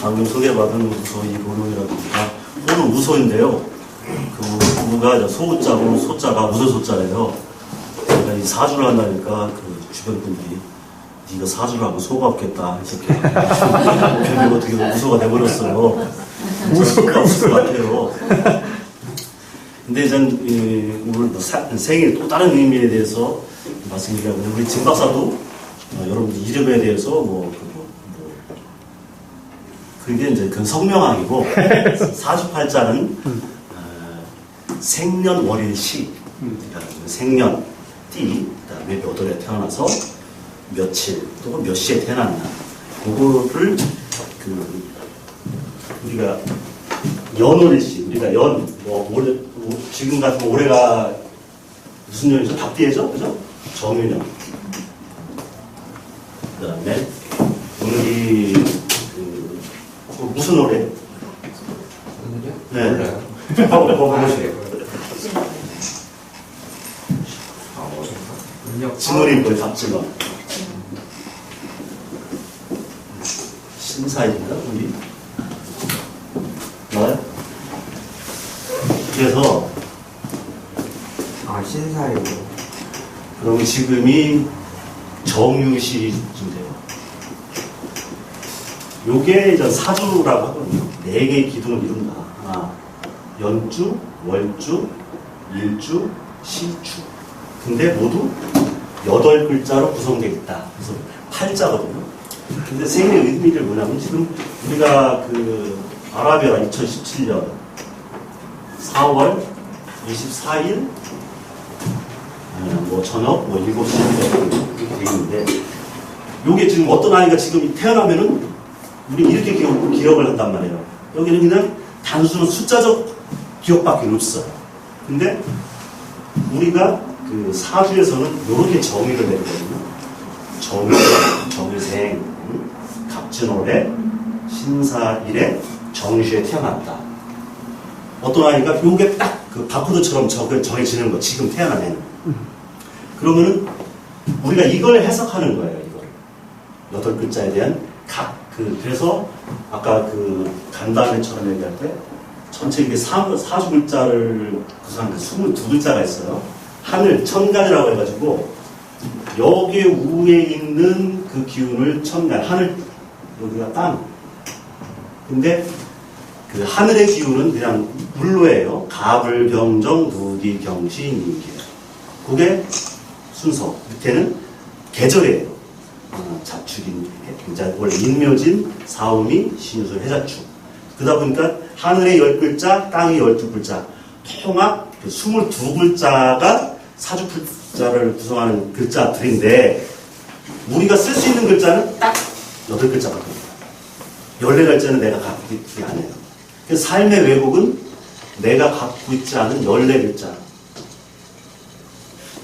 방금 소개받은 우소이, 고룡이라든가 또는 우소인데요. 그 우가 소우자고 소자가 우소소자래요. 그러니까 이 사주를 한다니까 그 주변 분들이 네가 사주를 하고 소가 없겠다 이렇게 결국 어떻게 우소가 돼버렸어요. 우소가 없을 것 같아요. 근데 이제 오늘 생일 또 다른 의미에 대해서 말씀드리면 우리 진 박사도 여러분 이름에 대해서 그게 이제 그 성명학이고 사주팔자는 생년월일시 생년 띠 그다음에 몇 월에 태어나서 며칠 또는 몇 시에 태어났나 그거를 우리가 연월일시 우리가 올해 지금 같은 올해가 무슨 년이죠? 답띠해죠, 그죠? 정유년. 그다음에 오늘이 무슨 노래? 네. 보세요. 진월이 거의 답지만. 신사입니다, 우리. 나와요? 그래서. 신사이고. 그러면 지금이 정유시쯤 돼요. 요게 이제 사주라고 하거든요. 4개의 기둥을 이룬다. 연주, 월주, 일주, 시주. 근데 모두 8글자로 구성되어 있다. 그래서 팔자거든요. 근데 생일의 의미를 뭐냐면 지금 우리가 아라비아 2017년 4월 24일 저녁 7시 이렇게 되어 있는데 요게 지금 어떤 아이가 지금 태어나면은 우리 이렇게 기억을 한단 말이에요. 여기는 그냥 단순한 숫자적 기억밖에 없어요. 근데 우리가 사주에서는 이렇게 정의를 내리거든요. 정의생, 갑진월에 신사일에 정시에 태어났다. 어떤 아이가 요게 딱 바코드처럼 정해지는 거, 지금 태어나면. 그러면은 우리가 이걸 해석하는 거예요, 이걸. 8글자에 대한 그래서 아까 간담회처럼 얘기할 때 전체 이게 사주 글자를 구성한 22글자가 있어요. 하늘, 천간이라고 해가지고 여기 위에 있는 그 기운을 천간, 하늘, 여기가 땅. 근데 하늘의 기운은 그냥 물로예요. 갑을, 병정, 누기, 경시, 임기. 그게 순서. 밑에는 계절이에요. 자축인, 원래 인묘진, 사오미, 신유술, 해자축. 그러다 보니까 하늘의 10글자, 땅의 12글자, 통합 22글자가 사주풀자를 구성하는 글자들인데, 우리가 쓸 수 있는 글자는 딱 8글자밖에 없어요. 14글자는 내가 갖고 있지 않아요. 그래서 삶의 왜곡은 내가 갖고 있지 않은 14글자.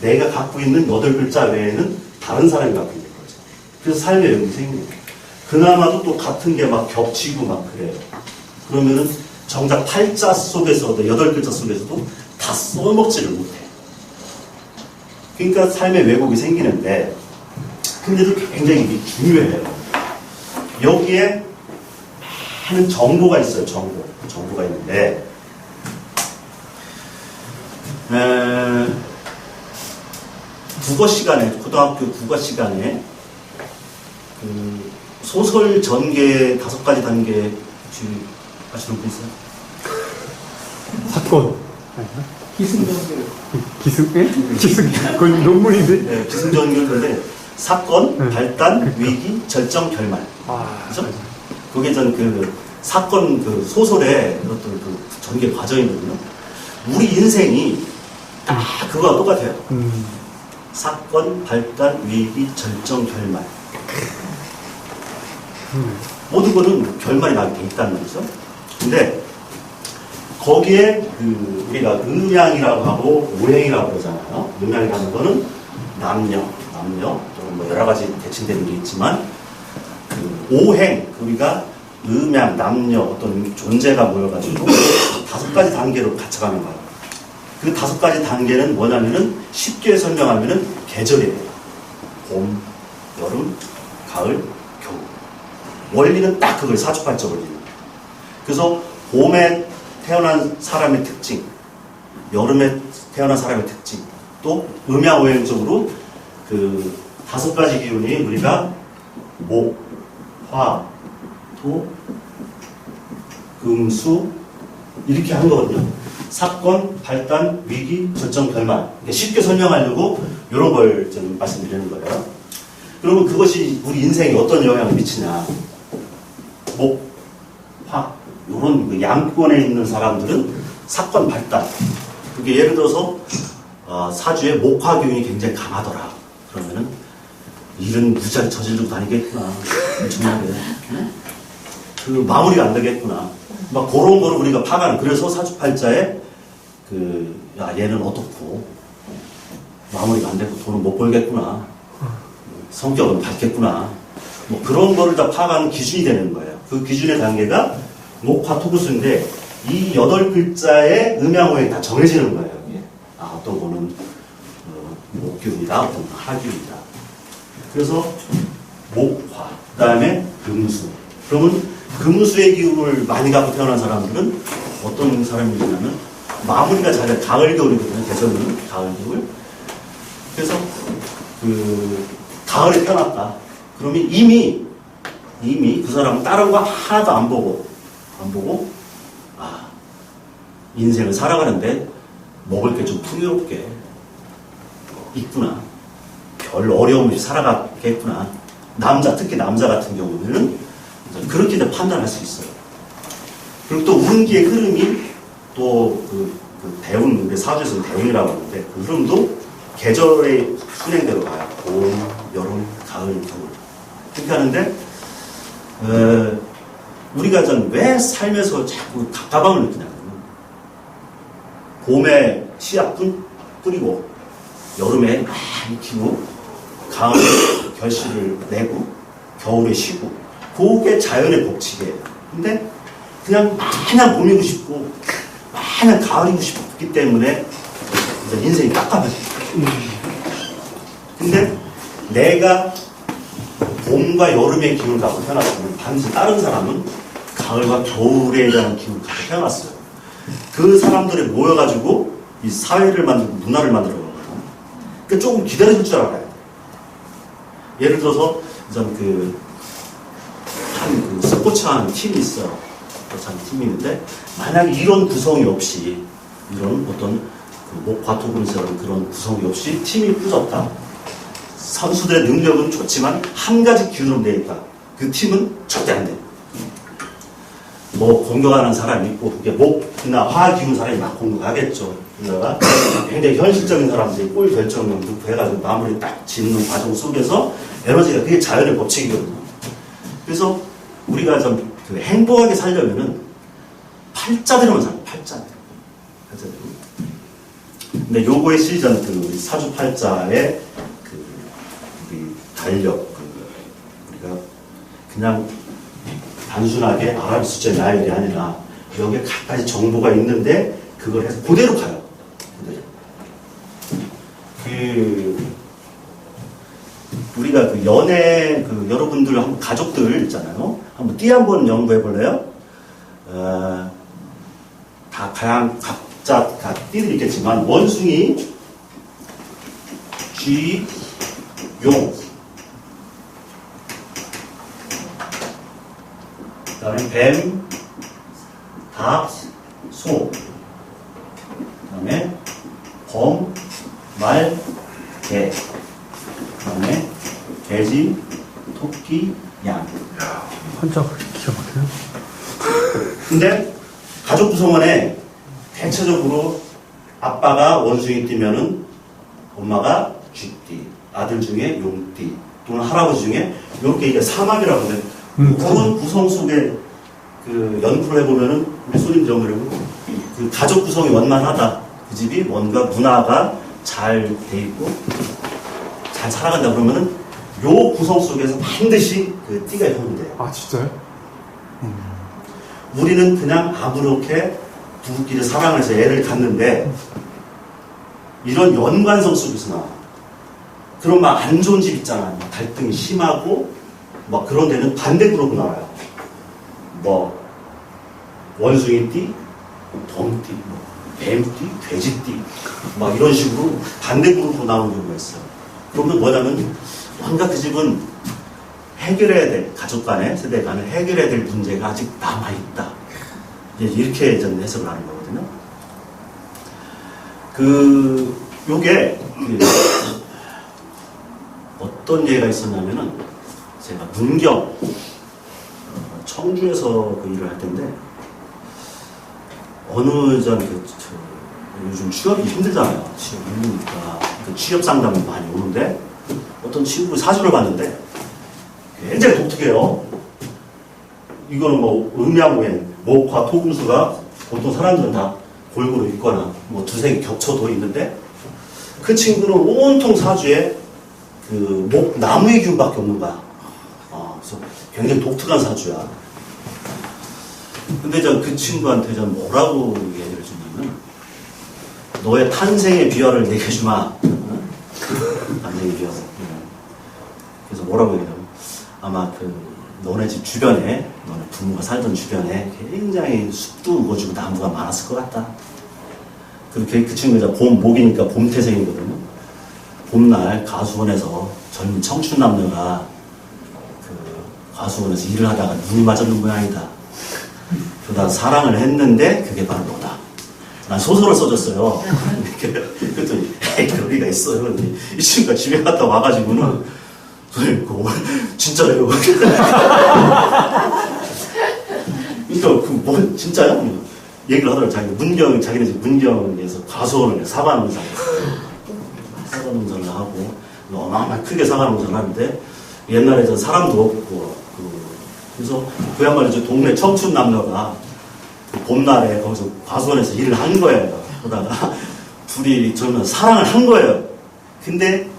내가 갖고 있는 8글자 외에는 다른 사람이 갖고 있는 거죠. 그래서 삶의 왜곡이 생겨요. 그나마도 또 같은 게 막 겹치고 막 그래요. 그러면은 정작 8자 속에서도, 8글자 속에서도 다 써먹지를 못해. 그러니까 삶의 왜곡이 생기는데, 근데도 굉장히 이게 중요해요. 여기에 많은 정보가 있어요, 정보가 있는데, 국어 시간에, 고등학교 국어 시간에, 소설 전개 5가지 단계 혹시 아시는 분 있어요? 사건. 기승전결. 그건 논문인데? 네, 기승전결인데, 사건, 발단, 위기, 절정, 결말. 그죠? 그게 사건 소설의 어떤 전개 과정이거든요. 우리 인생이 다 그거와 똑같아요. 사건, 발단, 위기, 절정, 결말. 모든 거는 결말이 나게 돼 있다는 거죠. 근데 거기에 우리가 음양이라고 하고 오행이라고 그러잖아요. 음양이라는 거는 남녀 또는 여러 가지 대칭되는 게 있지만 오행 우리가 음양, 남녀 어떤 존재가 모여가지고 5가지 단계로 갇혀가는 거예요. 그 5가지 단계는 뭐냐면은 쉽게 설명하면은 계절이에요. 봄, 여름, 가을, 겨울. 원리는 딱 그거예요. 사주팔자 원리는. 그래서 봄에 태어난 사람의 특징, 여름에 태어난 사람의 특징, 또 음양오행적으로 그 5가지 기운이 우리가 목, 화, 토, 금, 수 이렇게 한 거거든요. 사건, 발단, 위기, 절정, 결말. 쉽게 설명하려고 이런 걸 좀 말씀드리는 거예요. 그러면 그것이 우리 인생에 어떤 영향을 미치냐. 목, 화, 이런 양권에 있는 사람들은 사건, 발단. 그게 예를 들어서 사주에 목화 기운이 굉장히 강하더라. 그러면은 일은 무지하게 저질르고 다니겠구나. 엄청나게. 그 마무리가 안 되겠구나. 막 그런 거를 우리가 파가는. 그래서 사주팔자에 야 얘는 어떻고 마무리가 안 되고 돈은 못 벌겠구나. 성격은 밝겠구나. 뭐 그런 거를 다 파가는 기준이 되는 거예요. 그 기준의 단계가 목화 토구수인데 이 8글자의 음양오행이 다 정해지는 거예요. 이게. 어떤 거는 목기운이다, 어떤 거는 하기운이다. 그래서 목화, 그 다음에 금수. 그러면 금수의 기운을 많이 갖고 태어난 사람들은 어떤 사람이냐면 마무리가 잘 돼. 가을 겨울이거든요. 계절은 가을 겨울. 그래서 가을에 태어났다. 그러면 이미 그 사람은 다른 거 하나도 안 보고 인생을 살아가는데 먹을 게 좀 풍요롭게 있구나. 별 어려움 없이 살아가겠구나. 특히 남자 같은 경우는 그렇게 판단할 수 있어요. 그리고 또 운기의 흐름이 또 대운, 우리 사주에서는 대운이라고 하는데 그 흐름도 계절의 순행대로 가요. 봄, 여름, 가을, 겨울. 그렇게 하는데 우리가 왜 삶에서 자꾸 답답함을 느끼냐면 봄에 씨앗 뿌리고 여름에 막 익히고 가을에 결실을 내고 겨울에 쉬고 그게 자연의 법칙이에요. 근데 그냥 마냥 봄이고 싶고 마냥 가을이고 싶기 때문에 인생이 깝깝해져요. 근데 내가 봄과 여름의 기운을 갖고 태어났으면 반드시 다른 사람은 가을과 겨울에 대한 기운을 갖고 태어났어요. 그 사람들이 모여가지고 이 사회를 만들고 문화를 만들어 가거든요. 그러니까 조금 기다려줄 줄 알아요. 예를 들어서 한 스포츠하는 팀이 있어요. 스포츠하는 팀이 있는데 만약에 이런 구성이 없이 이런 어떤 목화토금처럼 그런 구성이 없이 팀이 꾸졌다. 선수들의 능력은 좋지만 한 가지 기준으로 되어 있다. 그 팀은 절대 안 돼. 공격하는 사람이 있고 그게 목이나 화 기운 사람이 막 공격하겠죠. 그러다가 굉장히 현실적인 사람들이 골 결정력 넣고 해가지고 마무리 딱 짓는 과정 속에서 에너지가 그게 자연의 법칙이거든요. 그래서 우리가 좀 행복하게 살려면은 팔자대로만 살아요. 팔자대로. 근데 요거에 실전 우리 사주팔자의 우리 달력 우리가 그냥 단순하게 아랍 숫자 나열이 아니라 여기에 각가지 정보가 있는데 그걸 해서 그대로 가요. 우리가 연애 여러분들 한번 가족들 있잖아요. 한번 띠 한번 연구해 볼래요? 다 각자 띠들이 있겠지만 원숭이, 쥐, 용, 그 다음에 뱀, 닭, 소, 그 다음에 범, 말, 개, 그 다음에 돼지, 토끼, 양. 혼자 기가 막혀요. 근데 가족 구성원에 대체적으로 아빠가 원숭이 띠면은 엄마가 쥐띠, 아들 중에 용띠, 또는 할아버지 중에 이렇게 이게 사막이라고 하는데 그런 구성 속에 연구를 해보면은 우리 손님들 연구를 그 가족 구성이 원만하다. 그 집이 뭔가 문화가 잘 돼 있고 잘 살아간다 그러면은 요 구성 속에서 반드시 띠가 형성돼요. 아, 진짜요? 우리는 그냥 아무렇게 부부끼리 사랑을 해서 애를 갖는데 이런 연관성 속에서 나와. 그런 막 안 좋은 집 있잖아요. 갈등이 심하고 막 그런 데는 반대 그룹으로 나와요. 뭐 원숭이띠, 돔띠, 뭐 뱀띠, 돼지띠 막 이런 식으로 반대 그룹으로 나오는 경우가 있어요. 그러면 뭐냐면 뭔가 그 집은 해결해야 될, 가족 간에, 세대 간에 해결해야 될 문제가 아직 남아있다. 이렇게 저는 해석을 하는 거거든요. 요게, 어떤 예가 있었냐면은, 제가 문경, 청주에서 그 일을 할 텐데, 요즘 취업이 힘들잖아요. 취업이 힘드니까. 취업 상담이 많이 오는데, 어떤 친구 사주를 봤는데, 굉장히 독특해요. 이거는 뭐, 음양우행, 목과 토금수가 보통 사람들은 다 골고루 있거나, 뭐 두세 개 겹쳐도 있는데, 그 친구는 온통 사주에 나무의 기운밖에 없는 거야. 그래서 굉장히 독특한 사주야. 근데 그 친구한테 뭐라고 얘기를 주냐면, 너의 탄생의 비화를 얘기해주마. 탄생의 비화. 그래서 뭐라고 얘기하냐면, 아마 너네 집 주변에, 너네 부모가 살던 주변에 굉장히 숲도 우거지고 나무가 많았을 것 같다. 그렇게 그 친구가 목이니까 봄태생이거든요. 봄날 가수원에서 젊은 청춘 남녀가 가수원에서 일을 하다가 눈이 맞았는 모양이다. 그러다 사랑을 했는데 그게 바로 너다. 난 소설을 써줬어요. 그랬더니 그럴 리가 있어요. 이 친구가 집에 갔다 와가지고는 선생님 그거 진짜예요. 그러니까 진짜요? 얘기를 하더라고요. 자기네 집 문경에서 가수원을 사과농사를 하고 어마어마하게 크게 사과농사를 하는데 옛날에 사람도 없고 그래서 그야말로 동네 청춘 남녀가 봄날에 거기서 가수원에서 일을 한 거예요. 그러다가 둘이 저는 사랑을 한 거예요. 근데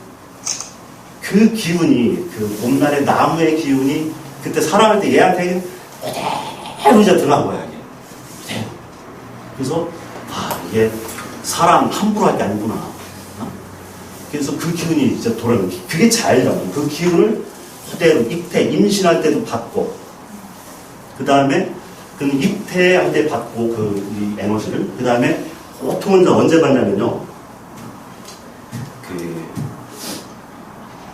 그 기운이 봄날의 나무의 기운이 그때 사랑할 때 얘한테 그대로 이제 들어간 거야. 이게. 그래서 이게 사랑 함부로 할 게 아니구나. 그래서 그 기운이 이제 돌아가는 거야. 그게 자연이라고. 그 기운을 그대로 임신할 때도 받고 그 다음에 그 입퇴할 때 받고 이 에너지를 그 다음에 보통은 언제 받냐면요.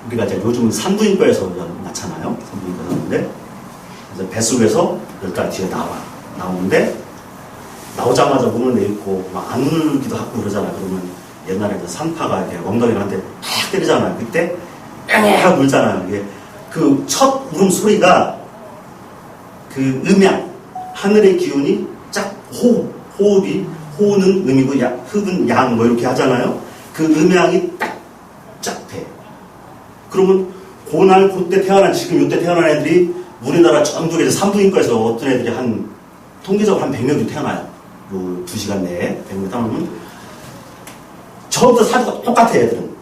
우리가 이제 요즘은 산부인과에서 낳잖아요. 산부인과 나오는데 이제 뱃속에서 10달 뒤에 나오는데 나오자마자 문을 내딛고 막 안 울기도 하고 그러잖아요. 그러면 옛날에 산파가 이렇게 엉덩이를 한 대 탁 때리잖아요. 그때 하고 울잖아요. 이게 첫 울음소리가 음양, 하늘의 기운이 짝 호흡은 음이고 흡은 양 뭐 이렇게 하잖아요. 그 음양이 딱 돼. 그러면 그때 태어난 지금 이때 태어난 애들이 우리나라 전국에서 산부인과에서 어떤 애들이 통계적으로 한 100명이 태어나요. 2시간 내에 100명 태어나면 처음부터 사주가 똑같아. 애들은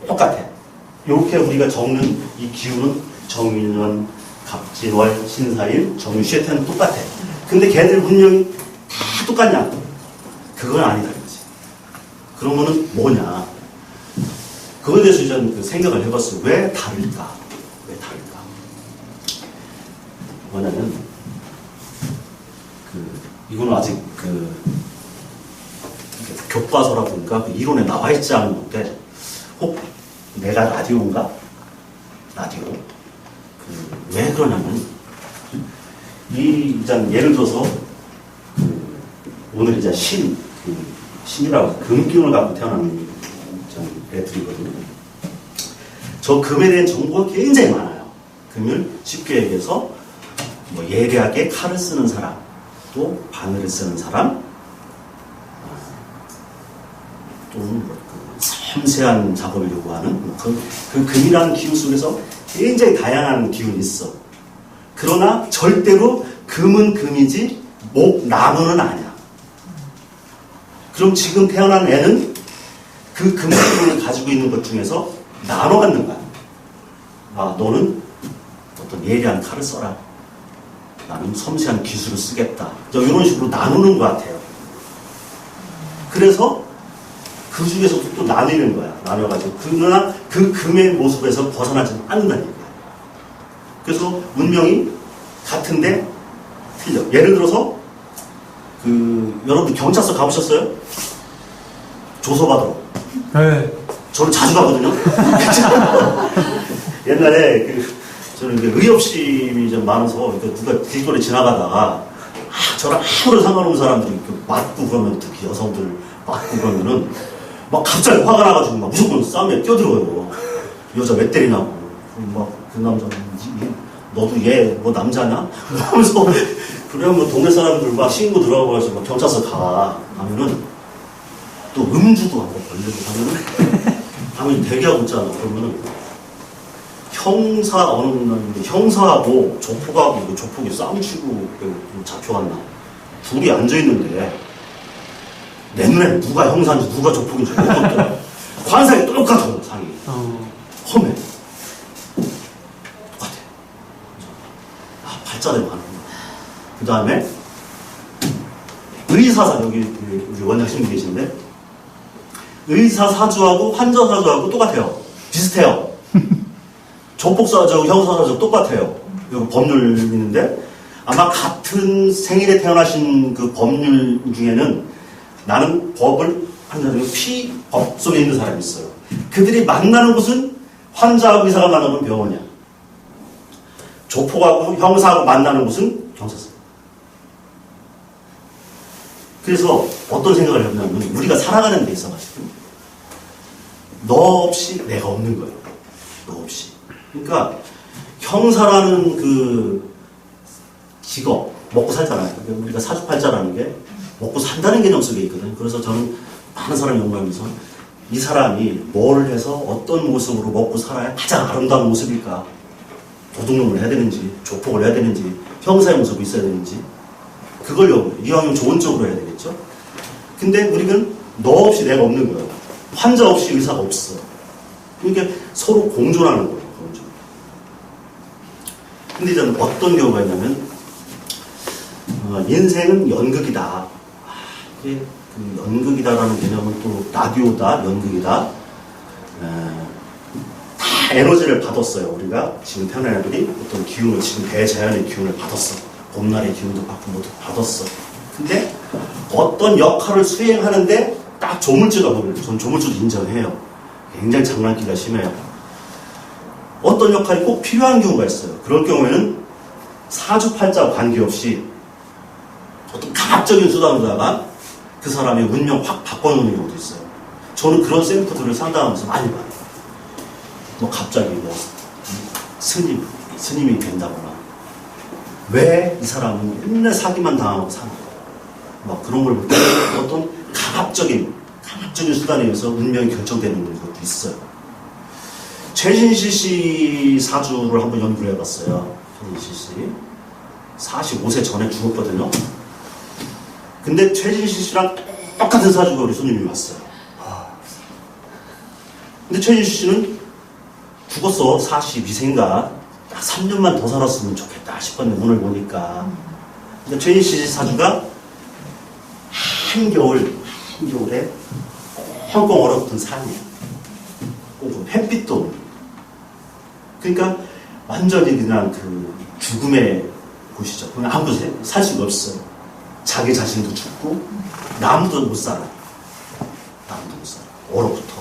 똑같아. 이렇게 우리가 적는 이 기운은 정인원, 갑진월, 신사일, 정유시에는 똑같아. 근데 걔들 운명이 다 똑같냐? 그건 아니다. 그렇지. 그러면은 뭐냐? 그거에 대해서 저는 생각을 해봤어요. 왜 다를까? 뭐냐면, 이거는 아직 교과서라든가 이론에 나와 있지 않은 건데, 혹 내가 라디오인가? 라디오. 왜 그러냐면, 예를 들어서, 오늘 이제 신이라고 금기운을 갖고 태어난 애들이거든요. 저 금에 대한 정보가 굉장히 많아요. 금을 쉽게 얘기해서 예리하게 칼을 쓰는 사람, 또 바늘을 쓰는 사람, 또는 섬세한 작업을 요구하는 그 금이라는 기운 속에서 굉장히 다양한 기운이 있어. 그러나 절대로 금은 금이지 나무는 아니야. 그럼 지금 태어난 애는 그 금기운을 가지고 있는 것 중에서 나눠 갖는 거야. 너는 어떤 예리한 칼을 써라. 나는 섬세한 기술을 쓰겠다. 이런 식으로 나누는 것 같아요. 그래서 그 중에서도 또 나뉘는 거야. 나눠가지고. 그러나 그 금의 모습에서 벗어나지 않는다는 얘기야. 그래서 운명이 같은데 틀려. 예를 들어서 여러분 경찰서 가보셨어요? 조서받으러. 네. 저는 자주 가거든요. 옛날에 저는 의협심이 좀 많아서 누가 길거리 지나가다가 저랑 아무런 상관없는 사람들이 이렇게 맞고 그러면, 특히 여성들 맞고 그러면은 막 갑자기 화가 나가지고 막 무조건 싸움에 뛰어들어요. 여자 왜 때리냐고. 막 그 남자는 너도 얘 뭐 남자냐? 하면서 그러면 뭐 동네 사람들 막 신고 들어가고 해서 막 경찰서 가면은 또 음주도 한번 걸리고 하면은 대기하고 있잖아. 그러면은 형사하고 조폭하고 조폭이 싸움치고 잡혀갔나. 둘이 앉아있는데 내 눈에 누가 형사인지 누가 조폭인지 모르겠더라. 관상이 똑같아. 상이 험해. 똑같아. 발전이 많은 거야. 그 다음에 의사사, 여기 우리 원장님 계신데 의사사주하고 환자사주하고 똑같아요. 비슷해요. 조폭사주하고 형사사주 똑같아요. 이거 법률 있는데 아마 같은 생일에 태어나신 그 법률 중에는 나는 법을 환자들은 피법 속에 있는 사람이 있어요. 그들이 만나는 곳은 환자하고 의사가 만나는 병원이야. 조폭하고 형사하고 만나는 곳은 경찰서. 그래서 어떤 생각을 해보냐면 우리가 살아가는 데 있어가지고 너 없이 내가 없는 거예요. 너 없이. 그러니까 형사라는 그 직업, 먹고 살잖아요. 우리가 사주팔자라는 게 먹고 산다는 개념 속에 있거든요. 그래서 저는 많은 사람 연구하면서 이 사람이 뭘 해서 어떤 모습으로 먹고 살아야 가장 아름다운 모습일까? 도둑놈을 해야 되는지, 조폭을 해야 되는지, 형사의 모습이 있어야 되는지, 그걸 연구해요. 이왕이면 좋은 쪽으로 해야 되겠죠? 근데 우리는 너 없이 내가 없는 거예요. 환자 없이 의사가 없어. 그러니까 서로 공존하는 거예요. 공존. 근데 저는 어떤 경우가 있냐면, 인생은 연극이다. 이게 그 연극이다라는 개념은 또 라디오다, 연극이다. 다 에너지를 받았어요. 우리가 지금 태어난 애들이 어떤 기운을, 지금 대자연의 기운을 받았어. 봄날의 기운도 받고 모두 받았어. 근데 어떤 역할을 수행하는데 딱 조물주가 보면, 전 조물주도 인정해요. 굉장히 장난기가 심해요. 어떤 역할이 꼭 필요한 경우가 있어요. 그럴 경우에는 사주팔자와 관계없이 어떤 강압적인 수단으로다가 그 사람의 운명 확 바꿔놓는 경우도 있어요. 저는 그런 샘플들을 상담하면서 많이 봐요. 뭐 갑자기 뭐 스님이 된다거나 왜 이 사람은 맨날 사기만 당하고 사는 거야. 막 그런 걸 볼 때 어떤 강압적인 수단에 의해서 운명이 결정되는 것도 있어요. 최진실 씨 사주를 한번 연구를 해봤어요. 최진실 씨 45세 전에 죽었거든요. 근데 최진실 씨랑 똑같은 사주가 우리 손님이 왔어요. 근데 최진실 씨는 죽었어. 42세인가. 딱 3년만 더 살았으면 좋겠다 싶었는데 오늘 보니까. 근데 최진실 씨 사주가 한겨울에 꽁꽁 얼어붙은 산이에요. 햇빛도 없는. 그러니까 완전히 그냥 그 죽음의 곳이죠. 그냥 아무도 살 수가 없어요. 자기 자신도 죽고 나무도 못 살아. 나무도 못 살아. 얼어붙어.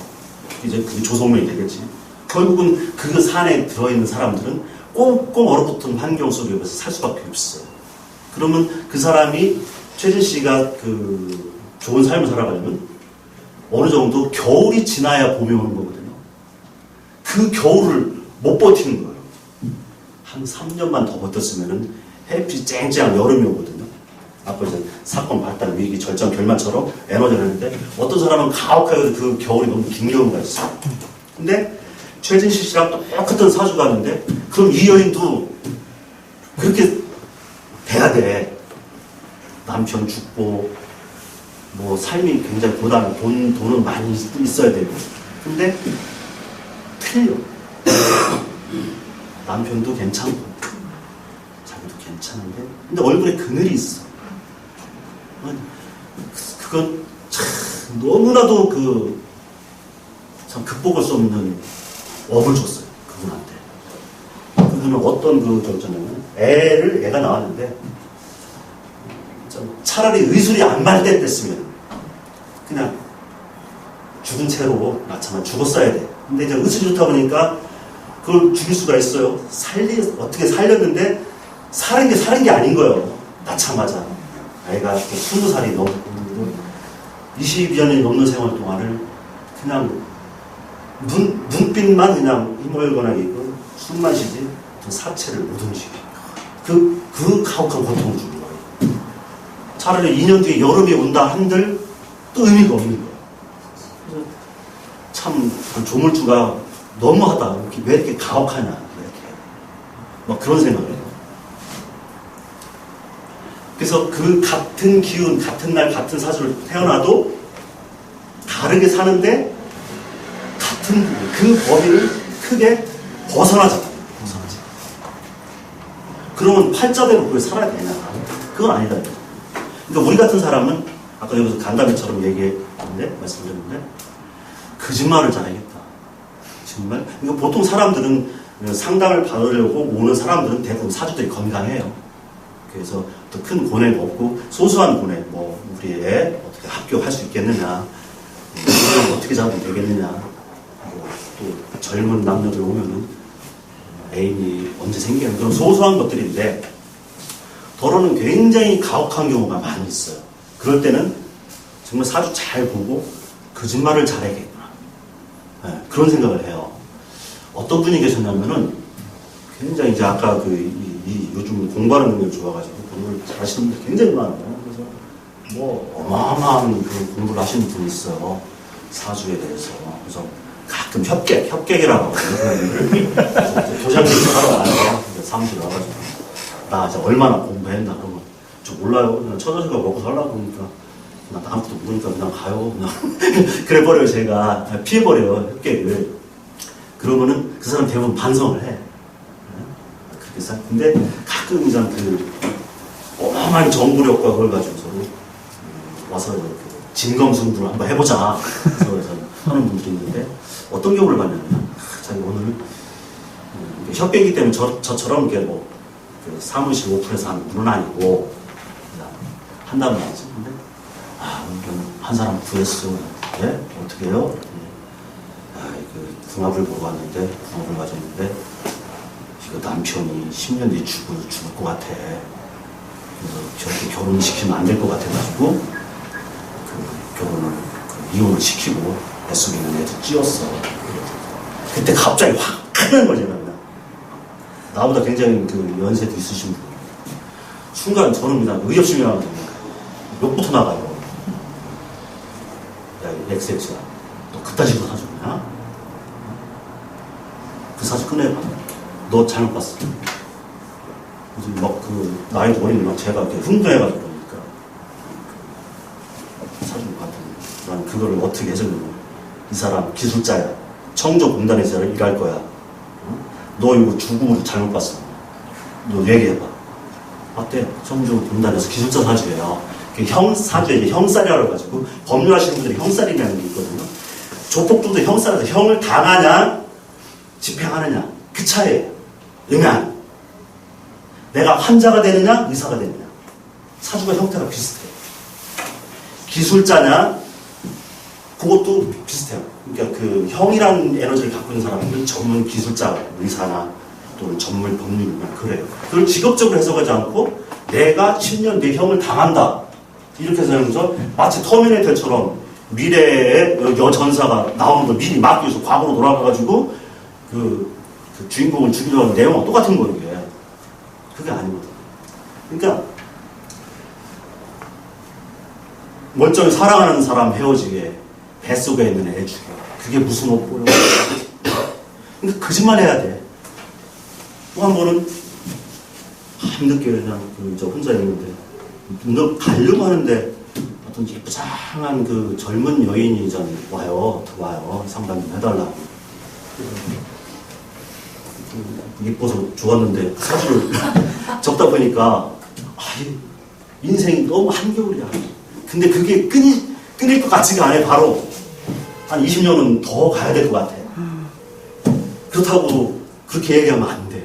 이제 그게 조성명이 되겠지. 결국은 그 산에 들어있는 사람들은 꽁꽁 얼어붙은 환경 속에 살 수밖에 없어요. 그러면 그 사람이 최진 씨가 그 좋은 삶을 살아가려면 어느 정도 겨울이 지나야 봄이 오는 거거든요. 그 겨울을 못 버티는 거예요. 한 3년만 더 버텼으면은 햇빛이 쨍쨍한 여름이 오거든요. 아까 이제 사건 발달 위기 절정 결말처럼 에너지를 했는데 어떤 사람은 가혹하게 그 겨울이 너무 긴 경우가 있어요. 근데 최진실 씨랑 똑같은 사주가 있는데 그럼 이 여인도 그렇게 돼야 돼. 남편 죽고 뭐 삶이 굉장히 고단해. 돈은 많이 있어야 되고. 근데 틀려. 남편도 괜찮고 자기도 괜찮은데 근데 얼굴에 그늘이 있어. 그건 참 너무나도 참 극복할 수 없는 업을 줬어요. 그분한테. 그는 어떤 저였냐면 애가 나왔는데 차라리 의술이 안 발달됐으면 그냥 죽은 채로 낳자면 죽었어야 돼. 근데 이제 의술이 좋다 보니까 그걸 죽일 수가 있어요. 어떻게 살렸는데 살은 게 아닌 거예요. 낳자마자 애가 20살이 넘고 22년이 넘는 생활 동안을 그냥 눈빛만 그냥 희멀건하게 숨 마시지 그 사체를 못 움직여. 그 가혹한 고통을 주는 거예요. 차라리 2년 뒤에 여름이 온다 한들 또 의미가 없는 거예요. 그래서 참 그 조물주가 너무하다. 왜 이렇게 가혹하냐. 이렇게 막 그런 생각을 해요. 그래서 그 같은 기운, 같은 날, 같은 사주를 태어나도 다르게 사는데 같은 그 범위를 크게 벗어나지. 그러면 팔자대로 그걸 살아야 되냐? 그건 아니다. 그러니까 우리 같은 사람은 아까 여기서 간담회처럼 얘기했는데 말씀드렸는데 거짓말을 잘하겠다. 정말. 그러니까 보통 사람들은 상담을 받으려고 오는 사람들은 대부분 사주들이 건강해요. 그래서 또 큰 고뇌가 없고 소소한 고뇌, 뭐 우리 애 어떻게 합격할 수 있겠느냐, 어떻게 잡으면 되겠느냐, 또 젊은 남녀들 오면은 애인이 언제 생기는 그런 소소한 것들인데 더러는 굉장히 가혹한 경우가 많이 있어요. 그럴 때는 정말 사주 잘 보고 거짓말을 잘해야겠구나. 네, 그런 생각을 해요. 어떤 분이 계셨냐면은 굉장히 이제 아까 요즘 공부하는 능력이 좋아가지고 공부를 잘 하시는 분들 굉장히 많아요. 그래서 뭐 어마어마한 그 공부를 하시는 분이 있어요. 사주에 대해서. 그래서 가끔 협객이라고 교장님이 하러 와요. 사무실 와가지고 나 이제 얼마나 공부했나 그러면 저 몰라요. 그냥 처자식가 먹고 살라고 그러니까 나 아무것도 모르니까 그냥 가요. 그냥 그래버려요. 제가 피해버려요. 협객을. 그러면은 그 사람 대부분 반성을 해. 그렇게 살. 근데 가끔 이제 어마어마한 정보력과 그걸 가지고서 와서 이렇게 진검승부를 한번 해보자. 그래서 하는 분들이 있는데 어떤 경우를 봤냐면 자기 오늘 협객이기 때문에 저처럼 이렇게 그 사무실 오픈해서 하는 분은 아니고 한다는 말이지. 근데 오늘 한 사람 구했어. 예? 어떻게 해요? 궁합을 보고 왔는데 궁합을 가졌는데 이거 남편이 10년 뒤에 죽을 것 같아. 그래서 저렇게 결혼시키면 안 될 것 같아가지고 결혼을 이혼을 시키고 뱃속에 있는 애도 찧었어. 그때 갑자기 확 크는 거잖아. 나보다 굉장히 연세도 있으신 분. 순간 저는 그냥 의협심이 나가지고 욕부터 나가요. 야, XX야. 너 그딴 식으로 사주냐? 그 사주 꺼내봐. 너 잘못 봤어. 그래서 막 나이도 어린 막 제가 이렇게 흥분해가지고 그러니까 사주를 봤더니 난 그거를 어떻게 해주냐면 이 사람 기술자야. 청조공단에서 일할 거야. 너 이거 주고 잘못 봤어. 너 얘기해봐. 어때? 청조공단에서 기술자 사주예요. 형 사주에 이제 형살이라고 해가지고 법률하시는 분들이 형살이라는 게 있거든요. 조폭들도 형살에서 형을 당하냐 집행하느냐 그 차이에요. 응안. 내가 환자가 되느냐 의사가 되느냐. 사주가 형태가 비슷해. 기술자냐 그것도 비슷해요. 그러니까 그 형이라는 에너지를 갖고 있는 사람은 전문 기술자 의사나 또는 전문 법률이나 그래요. 그걸 직업적으로 해석하지 않고 내가 10년 내 형을 당한다. 이렇게 해서 마치 터미네이터처럼 미래의 여전사가 나오는 걸 미리 막기 위해서 과거로 돌아가가지고 그 주인공을 죽이려고 하는 내용과 똑같은 거예요. 이게. 그게 아니거든. 그러니까 멀쩡히 사랑하는 사람 헤어지게 뱃속에 있는 애 죽여. 그게 무슨 업보요? 그러니까 거짓말 해야 돼. 또 한 번은 밤늦게 그냥 저 혼자 있는데 너 가려고 하는데 어떤 예쁘장한 그 젊은 여인이 와요. 들어와요. 상담 좀 해달라고. 예뻐서 좋았는데 사주를 적다 보니까 인생이 너무 한겨울이야. 근데 그게 끊일 것 같지가 않아요. 바로 한 20년은 더 가야 될 것 같아. 그렇다고 그렇게 얘기하면 안 돼요.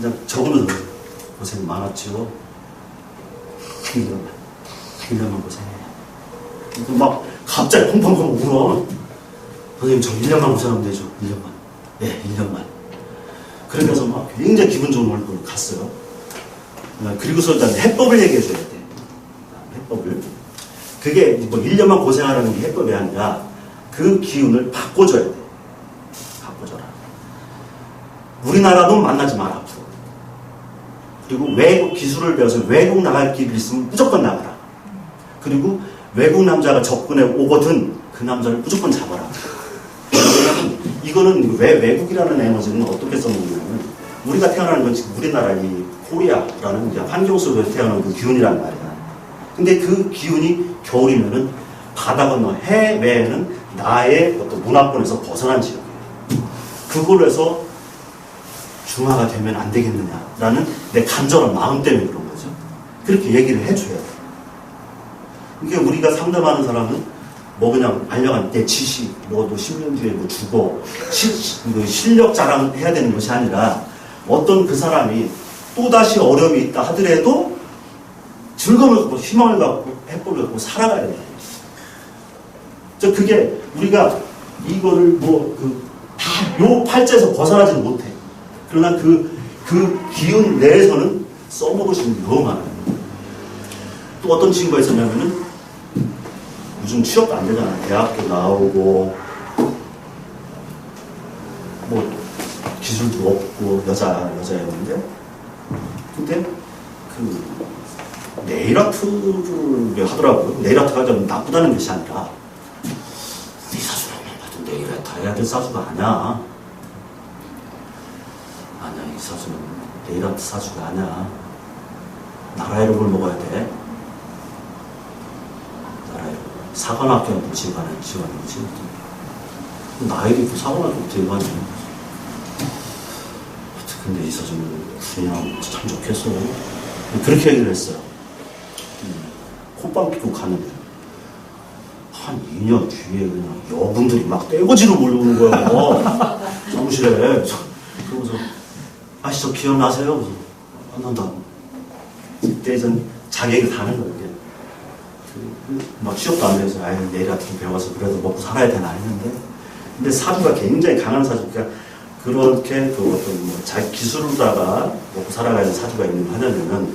그냥 적으면서 고생 많았죠. 1년만 고생해. 막 갑자기 펑펑펑 울어. 선생님 저 1년만 고생하면 되죠. 1년만. 네, 1년만. 그러면서 막 굉장히 기분 좋은 얼굴로 갔어요. 그리고서 일단 해법을 얘기해 줘야 돼. 해법을. 그게 뭐 1년만 고생하라는 게 해법이 아니라 그 기운을 바꿔줘야 돼. 바꿔줘라. 우리나라도 만나지 마라, 앞으로. 그리고 외국 기술을 배워서 외국 나갈 길이 있으면 무조건 나가라. 그리고 외국 남자가 접근해 오거든 그 남자를 무조건 잡아라. 왜냐면 이거는 왜 외국이라는 에너지는 어떻게 써먹냐면 우리가 태어나는 건 지금 우리나라 이 코리아라는 이제 환경 속에서 태어난 그 기운이란 말이야. 근데 그 기운이 겨울이면은 바다 건너 해외에는 나의 어떤 문화권에서 벗어난 지역이에요. 그걸로 해서 중화가 되면 안 되겠느냐라는 내 간절한 마음 때문에 그런 거죠. 그렇게 얘기를 해줘야 돼. 이게 우리가 상담하는 사람은 뭐 그냥 알려간 내 지식, 뭐도 10년 뒤에 뭐 죽어, 실력 자랑해야 되는 것이 아니라 어떤 그 사람이 또다시 어려움이 있다 하더라도 즐거움을 갖고 희망을 갖고 해법을 갖고 살아가야 된다. 그게 우리가 이거를 뭐 요 팔자에서 벗어나지는 못해. 그러나 그 기운 내에서는 써먹을 수 있는 게 너무 많아요. 또 어떤 친구가 있었냐면은 요즘 취업도 안 되잖아. 대학교 나오고 뭐 기술도 없고 여자였는데 근데 그 네일 아트를 하더라고요. 네일 아트가 좀 나쁘다는 것이 아니라 네 사수는 봐도 네일 아트 해야 될 사수가 아니야. 아니야, 이 사수는 네일 아트 사수가 아니야. 나라의 롤을 먹어야 돼. 나라의 사관학교한테 지원하지. 나이도 있고 사관학교 어떻게 가냐. 근데 이 사수는 그냥 참 좋겠어. 그렇게 얘기를 했어요. 콧방 피고 가는데 한 2년 뒤에 그냥 여군들이 막 떼거지로 몰려오는 거야. 사무실에. 그러면서 아씨 저 기억나세요? 그래서 안 난다. 그때 전 자기 얘기를 다 하는 거예요. 막 취업도 안 돼서 아유 내일 같은 배워서 그래도 먹고 살아야 되나 했는데 근데 사주가 굉장히 강한 사주. 그러니까 그렇게 그 어떤 뭐 자기 기술로다가 먹고 살아가는 사주가 있는 거 하냐면은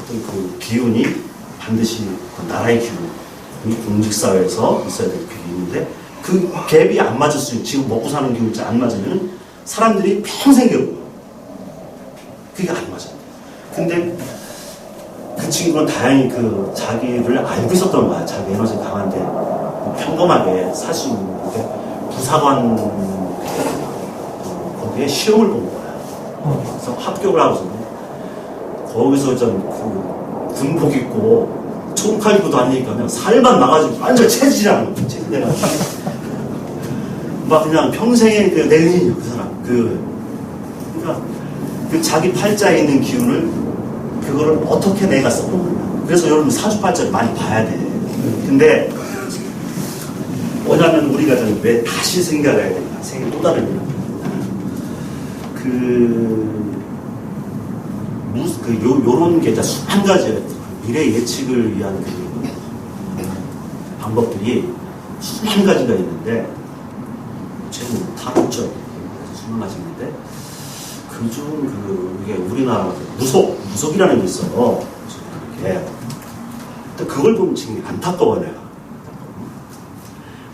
어떤 그 기운이 반드시 그 나라의 기운, 공직사회에서 있어야 될 기운이 있는데 그 갭이 안 맞을 수 있고 지금 먹고 사는 기운이 안 맞으면 사람들이 평생 괴로워요. 그게 안 맞아요. 근데 그 친구는 다행히 그 자기를 알고 있었던 거야. 자기 에너지가 강한데 평범하게 살 수 있는 게 부사관 거기에 시험을 본 거야. 그래서 합격을 하고서 거기서 좀 군복 입고 총칼 입고 다니니까 살만 나가지고 완전 체질이라는 거지. 체질해가지고 막 그냥 평생의 그 내은이요 그 사람. 그러니까 그 자기 팔자에 있는 기운을 그거를 어떻게 내가 써보느냐. 그래서 여러분 사주팔자를 많이 봐야 돼. 근데 뭐냐면 우리가 왜 다시 생각해야 되나. 생각이 또 다르냐. 요런 게 수한 가지 미래 예측을 위한 방법들이 수만 가지가 있는데, 쟤는 타로죠. 수만 가지 있는데, 그중 이게 우리나라 무속이라는 게 있어요. 이렇게. 근데 그걸 보면 지금 안타까워, 내가.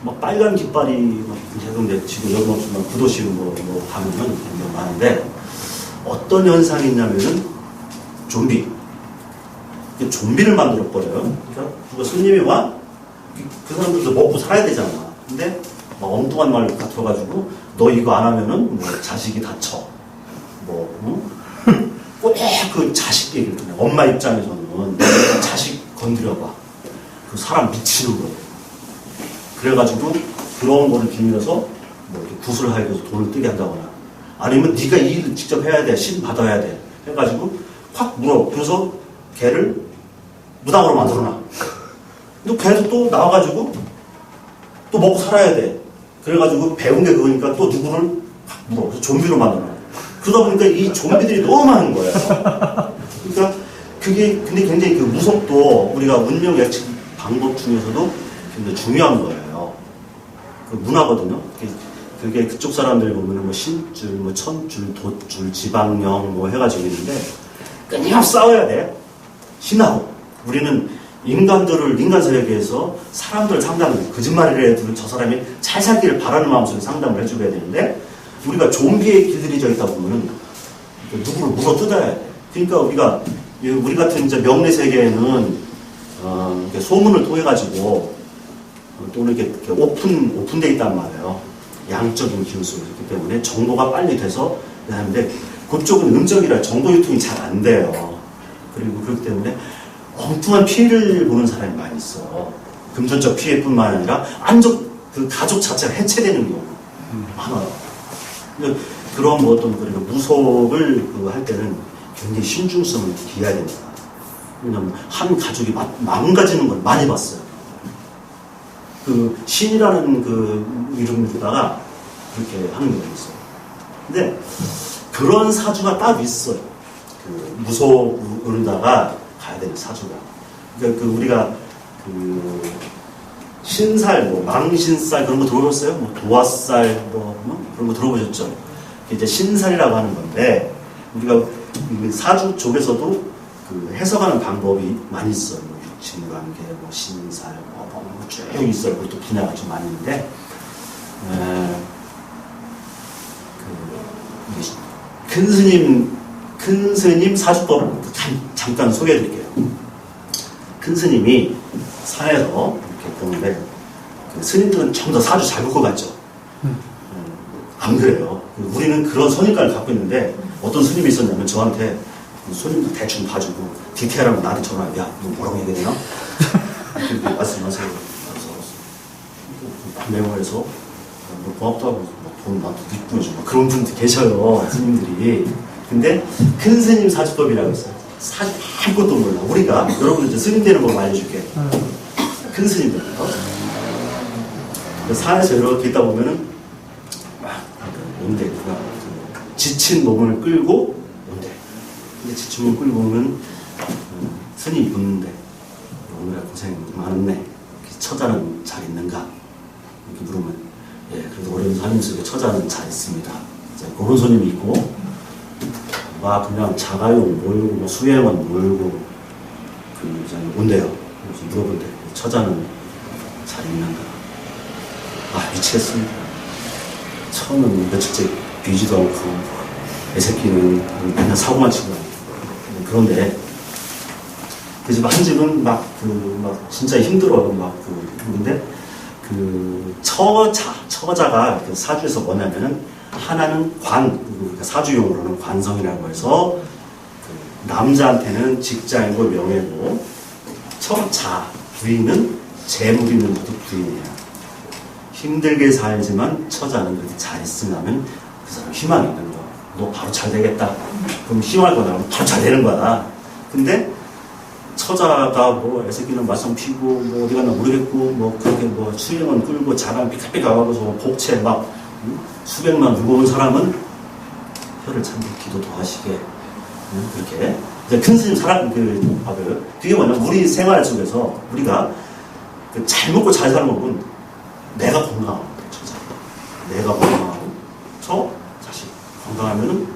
막 빨간 깃발이 막 있는데, 지금 여기 없지만 구도시로 뭐 가면은 많은데, 어떤 현상이 있냐면은, 좀비를 만들어버려요. 그러니까 누가 손님이 와? 그 사람들도 먹고 살아야 되잖아. 근데 막 엉뚱한 말 같아가지고 너 이거 안 하면은 뭐 자식이 다쳐. 꼭 그 자식 얘기를 듣네. 엄마 입장에서는 자식 건드려봐. 그 사람 미치는 거예요. 그래가지고 그런 거를 빌면서 뭐 이렇게 굿을 하여서 돈을 뜨게 한다거나 아니면 네가 이 일을 직접 해야 돼. 신 받아야 돼. 해가지고 확 물어. 그래서 걔를 무당으로 만들어놔. 근데 걔도 또 나와가지고 또 먹고 살아야 돼. 그래가지고 배운 게 그거니까 또 누구를 확 물어. 그래서 좀비로 만들어놔. 그 그러다 보니까 이 좀비들이 너무 많은 거예요. 그러니까 그게 근데 굉장히 그 무속도 우리가 운명 예측 방법 중에서도 굉장히 중요한 거예요. 그 문화거든요. 그게 그쪽 사람들 보면은 뭐 신줄, 뭐 천줄, 돛줄, 지방령 뭐 해가지고 있는데 끊임없이 싸워야 돼. 신하고 우리는 인간들을 인간 세계에서 사람들 상담을 거짓말을 해도 저 사람이 잘 살기를 바라는 마음속에 상담을 해줘야 되는데 우리가 좀비에 길들여져 있다 보면은 누구를 물어 뜯어야 돼. 그러니까 우리 같은 이제 명리 세계에는 이렇게 소문을 통해 가지고 또는 이렇게 오픈돼 있단 말이에요. 양적인 기운 속이기 때문에 정보가 빨리 돼서 하는데 그쪽은 음적이라 정보 유통이 잘 안 돼요. 그리고 그렇기 때문에 엉뚱한 피해를 보는 사람이 많이 있어. 금전적 피해뿐만 아니라 그 가족 자체가 해체되는 경우 많아요. 그런 뭐 어떤 그리고 무속을 할 때는 굉장히 신중성을 기해야 됩니다. 왜냐하면 한 가족이 망가지는 걸 많이 봤어요. 그 신이라는 그 이름으로다가 그렇게 하는 경우가 있어요. 근데 그런 사주가 딱 있어요. 그 무속으로다가 가야 되는 사주가. 그러니까 그 우리가 그 신살, 뭐 망신살 그런 거 들어보셨어요? 뭐 도화살 뭐 그런 거 들어보셨죠? 이제 신살이라고 하는 건데 우리가 사주 쪽에서도 그 해석하는 방법이 많이 있어요. 뭐 육친관계, 뭐 신살, 쭉 있어요. 그것도 분야가 좀 많이 있는데 큰 스님 사주법 잠깐 소개해드릴게요. 큰 스님이 산에서 이렇게 보는데 그 스님들은 전부 다 사주 잘 볼 것 같죠? 안 그래요. 우리는 그런 선입관을 갖고 있는데 어떤 스님이 있었냐면 저한테 손님도 대충 봐주고 디테일하면 나한테 전화해. 야, 너 뭐라고 얘기해야 되나? 그렇게 말씀하세요. 매월에서 뭐 고맙다 하고 돈 나도 뒷부어주고 그런 분들 계셔요. 스님들이. 근데 큰 스님 사주법이라고 있어요. 사주 아무것도 몰라. 우리가 여러분들 이제 스님 되는 법 알려줄게. 큰 스님들. 산에서 이렇게 있다 보면은 막 온대. 지친 몸을 끌고 온대. 근데 지친 몸을 끌고 오면 스님이 묻는데 오늘아 고생 많았네. 처자는 잘 있는가? 이렇게 물으면 예, 그래도 어려운 삶 속에 처자는 잘 있습니다. 그런 손님이 있고 막 그냥 자가용 몰고 뭐 수행원 몰고 그 온대요. 그래서 물어본대. 처자는 잘 있는가? 아 미치겠습니다. 처음은 며칠째 비지도 않고 애 새끼는 맨날 사고만 치고 그런데 그 집 한 집은 막 진짜 힘들어요. 근데 그 처자가 사주에서 뭐냐면은 하나는 그러니까 사주용으로는 관성이라고 해서 그 남자한테는 직장이고 명예고 처자 부인은 재물 있는 것도 부인이에요. 힘들게 살지만 처자는 그렇게 잘 있으면 그 사람 희망이 있는 거야. 너 바로 잘 되겠다. 그럼 희망할 거다. 바로 잘 되는 거다. 근데 처자가 뭐 애새끼는 말썽 피고 뭐 어디 갔나 모르겠고 뭐 그렇게 뭐 수행원 끌고 자랑 삐까삐까 가면서 복채 막 수백만 무거운 사람은 혀를 참고 기도도 하시게 그렇게 이제 큰 스님 사람 봐봐요. 그게 뭐냐면 우리 생활 속에서 우리가 잘 먹고 잘 사는 법은 내가 건강하고 처자 내가 건강하고 저 자식 건강하면은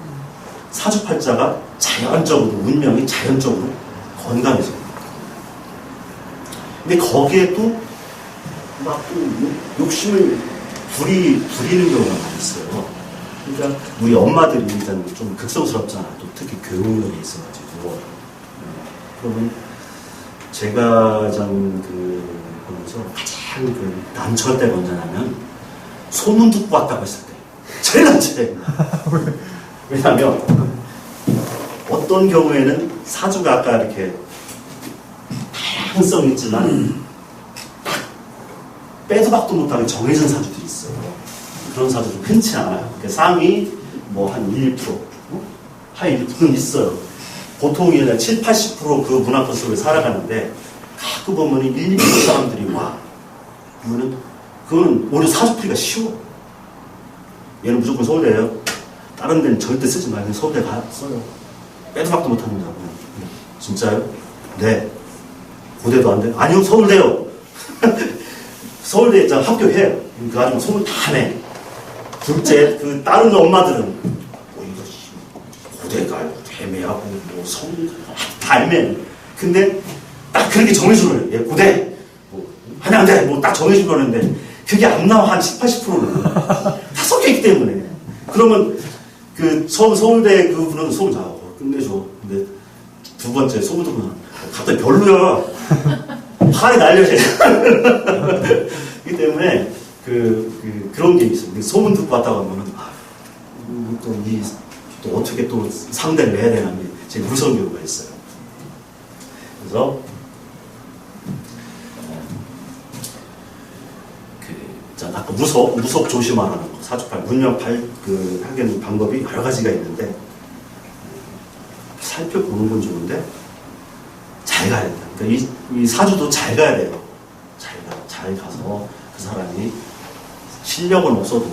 사주팔자가 자연적으로 운명이 자연적으로 건강해져요. 근데 거기에 또 막 또 욕심을 부리는 경우가 많이 있어요. 그러니까 우리 엄마들이 일단 좀 극성스럽잖아. 또 특히 교육력이 있어가지고. 그러면 제가 보면서 가장 난처할 때가 언제냐면 소문 듣고 왔다고 했을 때. 제일 난처해요. 왜냐면 어떤 경우에는 사주가 아까 이렇게 다양성이 있지만 빼도 박도 못하게 정해진 사주들이 있어요. 그런 사주도 흔치 않아요. 상위 뭐 한 1%, 한 1%는 있어요. 보통 7, 80% 그 문화권 속에 살아가는데 가끔 보면 1, 2% 사람들이 와. 그거는 오히려 사주풀이가 쉬워. 얘는 무조건 서울대예요. 다른 데는 절대 쓰지 말고 서울대 가 써요. 빼도 박도 못합니다. 진짜요? 네. 고대도 안 돼요? 아니요, 서울대요. 서울대 있잖아, 합격해요. 그래가지고 소문 다 내. 둘째, 그 다른 엄마들은 뭐 이거 고대가 애매하고 뭐 서울 다 애매해. 근데 딱 그렇게 정해주는 거예요. 고대, 뭐 한양대, 뭐 딱 정해주고 하는데 그게 안 나와. 한 10, 80%는 다 섞여있기 때문에. 그러면 그 서울대 그분은 소문 잘 끝내줘. 근데 두 번째 소문 듣고 갑자기 별로야. 판에 날려져. 그렇기 때문에 그런 게 있어요. 소문 듣고 왔다고 하면은 또 어떻게 또 상대를 해야 되나 게 제 무서운 경우가 있어요. 그래서 아까 무속 조심하라는 거, 사주팔, 문명팔 하는 방법이 여러 가지가 있는데 살펴보는 건 좋은데 잘 가야 된다. 그러니까 이 사주도 잘 가야 돼요. 잘 가서 그 사람이 실력은 없어도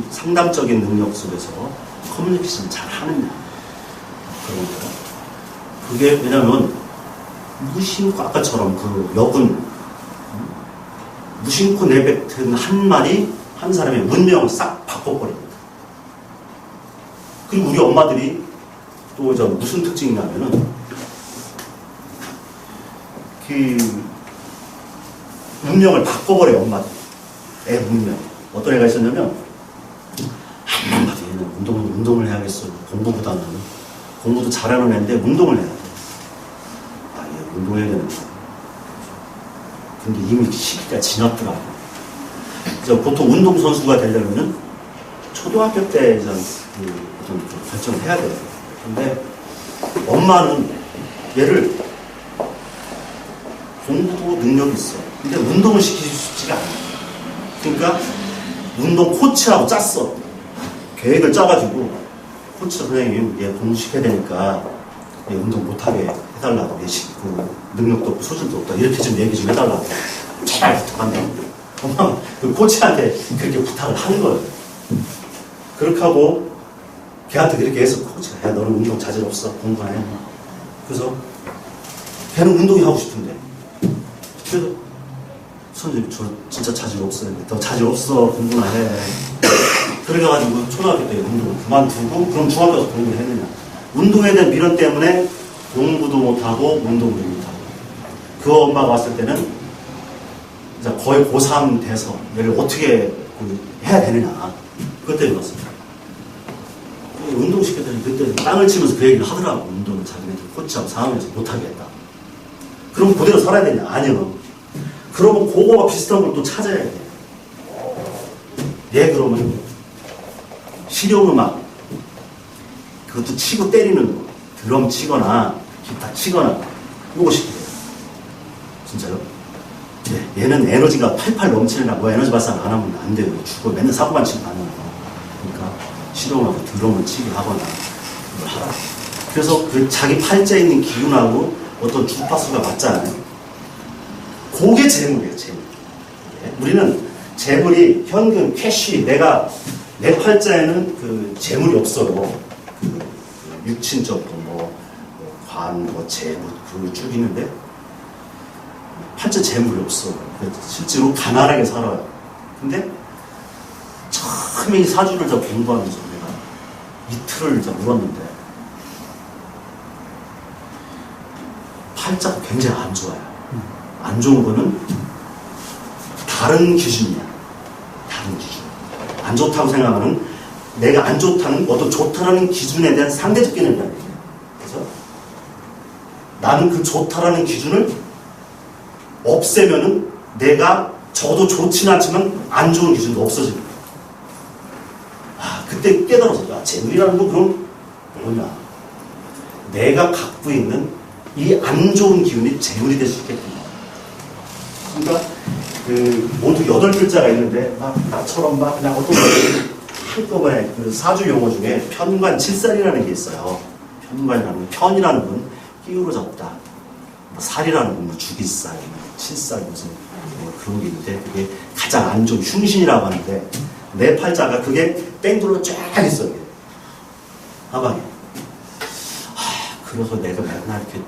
상담적인 능력 속에서 커뮤니케이션 잘 하느냐. 그런 거. 그게 왜냐면 무심코 아까처럼 그 역은 무심코 내뱉은 한 말이 한 사람의 문명을 싹 바꿔버립니다. 그리고 우리 엄마들이 또 무슨 특징이냐면은 그 문명을 바꿔버려요, 엄마들. 애 문명. 어떤 애가 있었냐면 한마디 얘는 운동을 해야겠어. 공부보다는. 공부도 잘하는 애인데 운동을 해야 돼. 아, 얘 운동해야 되는데. 근데 이미 시기가 지났더라고. 그래서 보통 운동선수가 되려면은 초등학교 때 어떤 결정을 해야 돼요. 근데 엄마는 얘를 공부도 능력이 있어. 근데 운동을 시키기 쉽지가 않아. 그러니까 운동 코치라고 짰어. 계획을 짜가지고 코치 선생님 얘 공부 시켜야 되니까 얘 운동 못하게 해달라고. 얘 능력도 없고 소질도 없다. 이렇게 좀 얘기 좀 해달라고. 제발 부탁한다고. 엄마가 그 코치한테 그렇게 부탁을 하는 거예요. 그렇게 하고 걔한테 그렇게 해서 코치가 야 너는 운동 자질 없어. 공부 안 해. 그래서 걔는 운동이 하고 싶은데 그래서 선생님 저 진짜 자질 없어요. 너 자질 없어. 공부나 해. 그래가지고 초등학교 때 운동을 그만두고 그럼 중학교 가서 공부를 했느냐. 운동에 대한 미련 때문에 공부도 못하고 운동도 못하고. 그 엄마가 왔을 때는 이제 거의 고3 돼서 얘를 어떻게 해야 되느냐. 그것 때문에 왔습니다. 운동시켰더니 그때 땅을 치면서 그 얘기를 하더라고. 운동을 자기네들 코치하고 상황에서 못하겠다. 그럼 그대로 살아야 되냐? 아니요. 그러면 그거와 비슷한 걸 또 찾아야 돼. 예, 그러면 실용음악 그것도 치고 때리는 거, 드럼 치거나 기타 치거나 이거 시켜요. 진짜요? 예, 얘는 에너지가 팔팔 넘치느라 뭐 에너지 발산 안 하면 안 돼요. 죽어. 맨날 사고만 치고 다녀요. 그러니까 실용음악 드럼을 치게 하거나 그걸 하라. 그래서 그 자기 팔자에 있는 기운하고 어떤 주파수가 맞잖아요. 그게 재물이에요, 재물. 우리는 재물이 현금, 캐시, 내 팔자에는 그 재물이 없어도 그 육친적으로 관, 재물, 그걸 쭉 있는데 팔자 재물이 없어. 실제로 가난하게 살아요. 근데 처음에 이 사주를 공부하면서 내가 이틀을 울었는데 팔자가 굉장히 안 좋아요. 안 좋은 거는 다른 기준이야. 다른 기준. 안 좋다고 생각하는 내가 안 좋다는 어떤 좋다라는 기준에 대한 상대적 개념이라는 얘기예요. 그래서 나는 그 좋다라는 기준을 없애면은 내가 저도 좋지는 않지만 안 좋은 기준도 없어집니다. 아, 그때 깨달았어. 재물이라는 건 그럼 뭐냐. 내가 갖고 있는 이 안 좋은 기운이 재물이 될 수 있겠구나. 그러니까 모두 8글자가 있는데 나처럼 그냥 어떤 한꺼번에 사주 용어 중에 편관칠살이라는 게 있어요. 편관이라는 건 편이라는 건 끼우러졌다. 살이라는 건 죽이살, 칠살 무슨 그런 게 있는데 그게 가장 안 좋은 흉신이라고 하는데 내 팔자가 그게 뺑돌로 쫙 있어요. 하방에. 그래서 내가 맨날 이렇게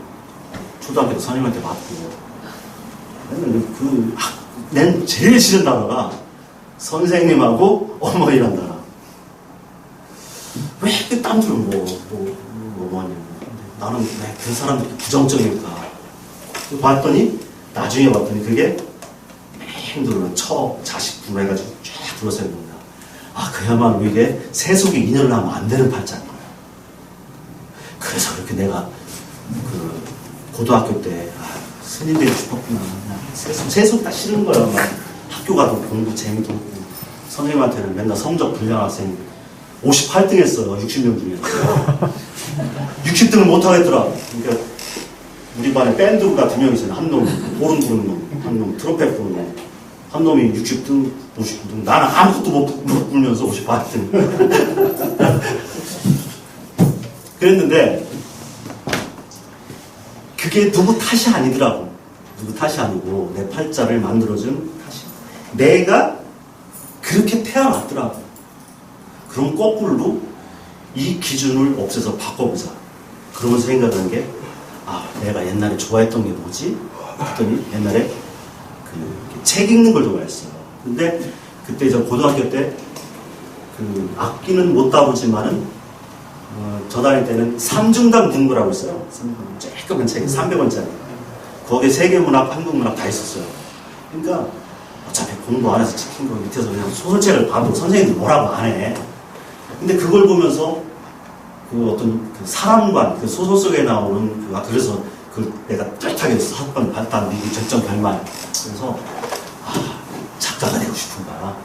초등학교 때 선생님한테 맞고, 맨날 난 제일 싫은 단어가 선생님하고 어머니란 단어. 왜 이렇게 딴줄은 뭐하냐고. 나는 왜 그 사람들이 부정적일까. 봤더니, 나중에 봤더니 그게 힘들어. 자식 분해가지고 쫙 둘러싸여 있는 거야. 그야말로 이게 세속에 인연을 하면 안 되는 팔자인 거야. 그래서 그렇게 내가 고등학교 때 스님 되고 싶었구나. 세속 다 싫은 거야. 막 학교 가도 공부 재미도 없고 선생님한테는 맨날 성적 불량 학생 58등 했어요. 60명 중에. 60등을 못하겠더라. 그러니까 우리 반에 밴드가 2명 있어요. 한 놈, 호른 부르는 놈, 한 놈, 트럼펫 부르는 놈. 한 놈이 60등, 59등. 나는 아무것도 못 불면서 58등. 그랬는데, 그게 누구 탓이 아니더라고. 누구 탓이 아니고, 내 팔자를 만들어준 탓이. 내가 그렇게 태어났더라고. 그럼 거꾸로 이 기준을 없애서 바꿔보자. 그러면서 생각한 게, 내가 옛날에 좋아했던 게 뭐지? 했더니 옛날에 책 읽는 걸 좋아했어요. 근데 그때 저 고등학교 때 악기는 못 다루지만은 저 다닐 때는 삼중당 등부라고 있어요. 쬐끄만 책이 300원짜리. 거기에 세계문학, 한국문학 다 있었어요. 그러니까 어차피 공부 안 해서 찍힌 거 밑에서 그냥 소설책을 봐도 선생님들 뭐라고 안 해. 근데 그걸 보면서 어떤 사람관, 소설 속에 나오는 그래서 내가 뚜렷하게 학번 발단 미기 적정 결말. 그래서 작가가 되고 싶은 거야.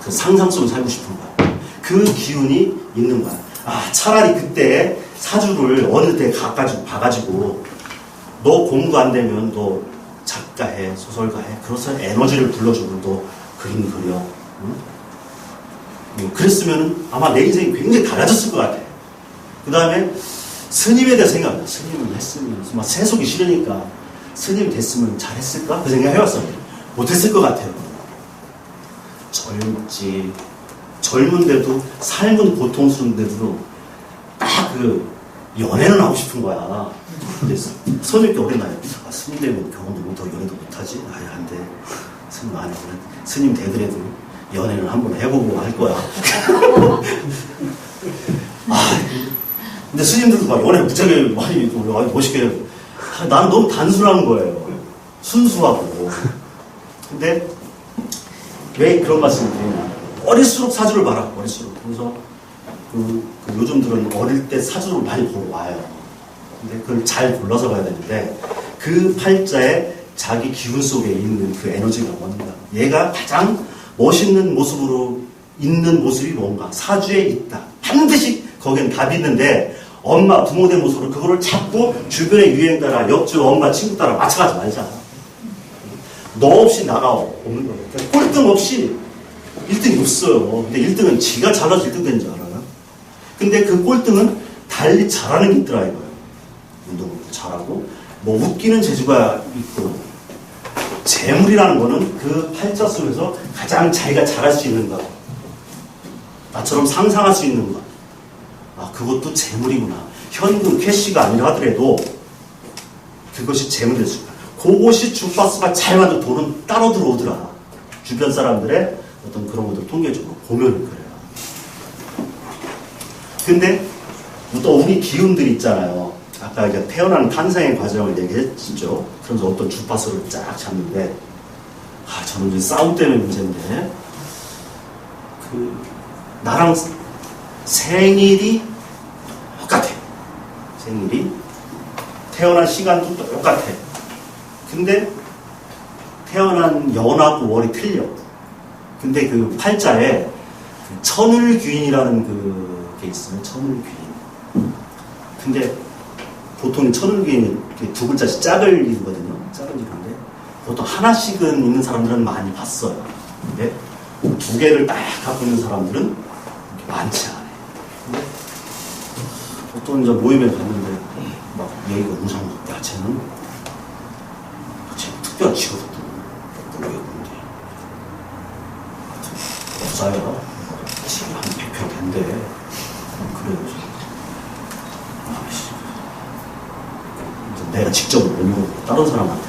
그 상상 속에 살고 싶은 거야. 그 기운이 있는 거야. 차라리 그때 사주를 어느 때 봐가지고 너 공부 안 되면 너 작가해, 소설가해. 그래서 에너지를 불러주고 너 그림 그려. 응? 그랬으면 아마 내 인생이 굉장히 달라졌을 것 같아. 그 다음에 스님에 대해 생각해. 스님을 했으면 막 세속이 싫으니까 스님이 됐으면 잘했을까? 그 생각 해봤어요. 못했을 것 같아요. 젊지. 젊은데도 삶은 고통스러운데도 딱 연애는 하고 싶은 거야. 근데 선생님께 어렸나요? 스님 되면 경험도 못하고 연애도 못하지? 안 돼. 스님 안 해. 스님 되더라도 연애는 한번 해보고 할 거야. 근데 스님들도 막 연애 무지하게 많이 멋있게 나는 너무 단순한 거예요. 순수하고. 근데 왜 그런 말씀을 드리냐. 어릴수록 사주를 봐라. 어릴수록. 그래서 요즘들은 어릴 때 사주를 많이 보러 와요. 근데 그걸 잘 골라서 가야 되는데 그 팔자에 자기 기운 속에 있는 그 에너지가 뭔가. 얘가 가장 멋있는 모습으로 있는 모습이 뭔가. 사주에 있다. 반드시 거기엔 답이 있는데 엄마, 부모 된 모습으로 그거를 자꾸 주변의 유행 따라 옆집 엄마, 친구 따라 맞춰가지 말자. 너 없이 나가 없는 거예요. 꼴등 없이 1등이 없어요. 근데 1등은 지가 잘나서 1등 되는 줄 알아요. 근데 그 꼴등은 달리 잘하는 게 있더라 이거예요. 운동을 잘하고 뭐 웃기는 재주가 있고 재물이라는 거는 그 팔자 속에서 가장 자기가 잘할 수 있는 것. 나처럼 상상할 수 있는 것. 그것도 재물이구나. 현금, 캐시가 아니라 하더라도 그것이 재물이 될 수 있다. 그것이 주파수가 잘 맞는 돈은 따로 들어오더라. 주변 사람들의 어떤 그런 것들 통계적으로 보면 그래요. 근데 또 우리 기운들 있잖아요. 아까 이제 태어나는 탄생의 과정을 얘기했죠. 그래서 어떤 주파수를 쫙 잡는데 저는 이제 싸움 때문에 문제인데 나랑 생일이 똑같아. 생일이 태어난 시간도 똑같아. 근데 태어난 연하고 월이 틀려. 근데 그 팔자에 천을귀인이라는 게 있어요. 천을귀인. 근데 보통 천을귀인이 두 글자씩 짝을 이루거든요. 짝을 이루는데 보통 하나씩은 있는 사람들은 많이 봤어요. 근데 두 개를 딱 갖고 있는 사람들은 많지 않아요. 근데 어떤 이제 모임에 갔는데 막 얘기가 우상, 쟤는 특별한 직업도 모르겠는데 부자야. 집이 한 100평 된대. 그래요. 내가 직접 올리고 다른 사람한테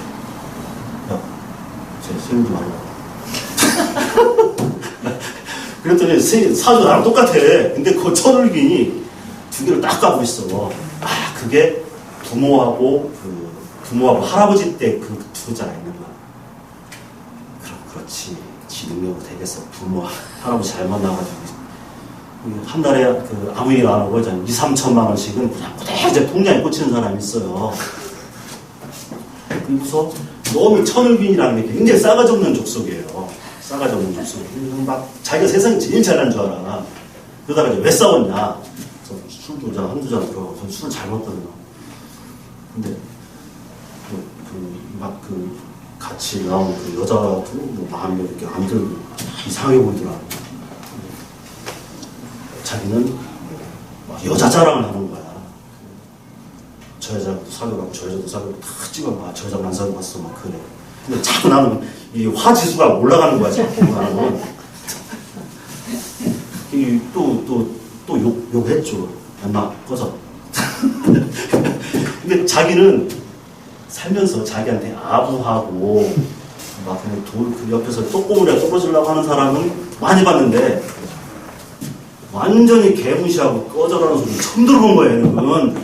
야, 제 세우지 말라고. 그랬더니 사주 나랑 똑같아. 근데 그 천을균이 두 개를 딱 갖고 있어. 아, 그게 부모하고 할아버지 때 그 두 글자가 있는 거야. 그렇지. 지 능력으로 되겠어. 부모, 할아버지 잘 만나가지고. 한 달에 아무 일 안 하고 2, 3천만 원씩은 그냥 그대로 통장에 꽂히는 사람이 있어요. 그래서 너무 천을균이라는 게 굉장히 싸가지 없는 족속이에요. 싸가지 없는 족속. 막 자기가 세상에 제일 잘난 줄 알아. 그러다가 이제 왜 싸웠냐. 술도 한두 잔 들어가고 전 술을 잘 먹거든요. 근데 같이 나온 그 여자도 뭐 마음이 이렇게 안 들고 이상해 보이더라. 자기는 막 여자 자랑을 하는 거야. 저 여자도 사귀어봤고 저 여자도 사귀어봤고 다 찍어봐. 저 여자만 안 사귀어봤어. 막 그래. 근데 자꾸 나는 이 화지수가 올라가는 거야. 자꾸 나는. 또 욕했죠. 엄마 꺼져. 근데 자기는 살면서 자기한테 아부하고 막 그냥 그 옆에서 똥꼬물에 떨어지려고 하는 사람은 많이 봤는데 완전히 개무시하고 꺼져라는 소리 처음 들어본 거야. 얘는.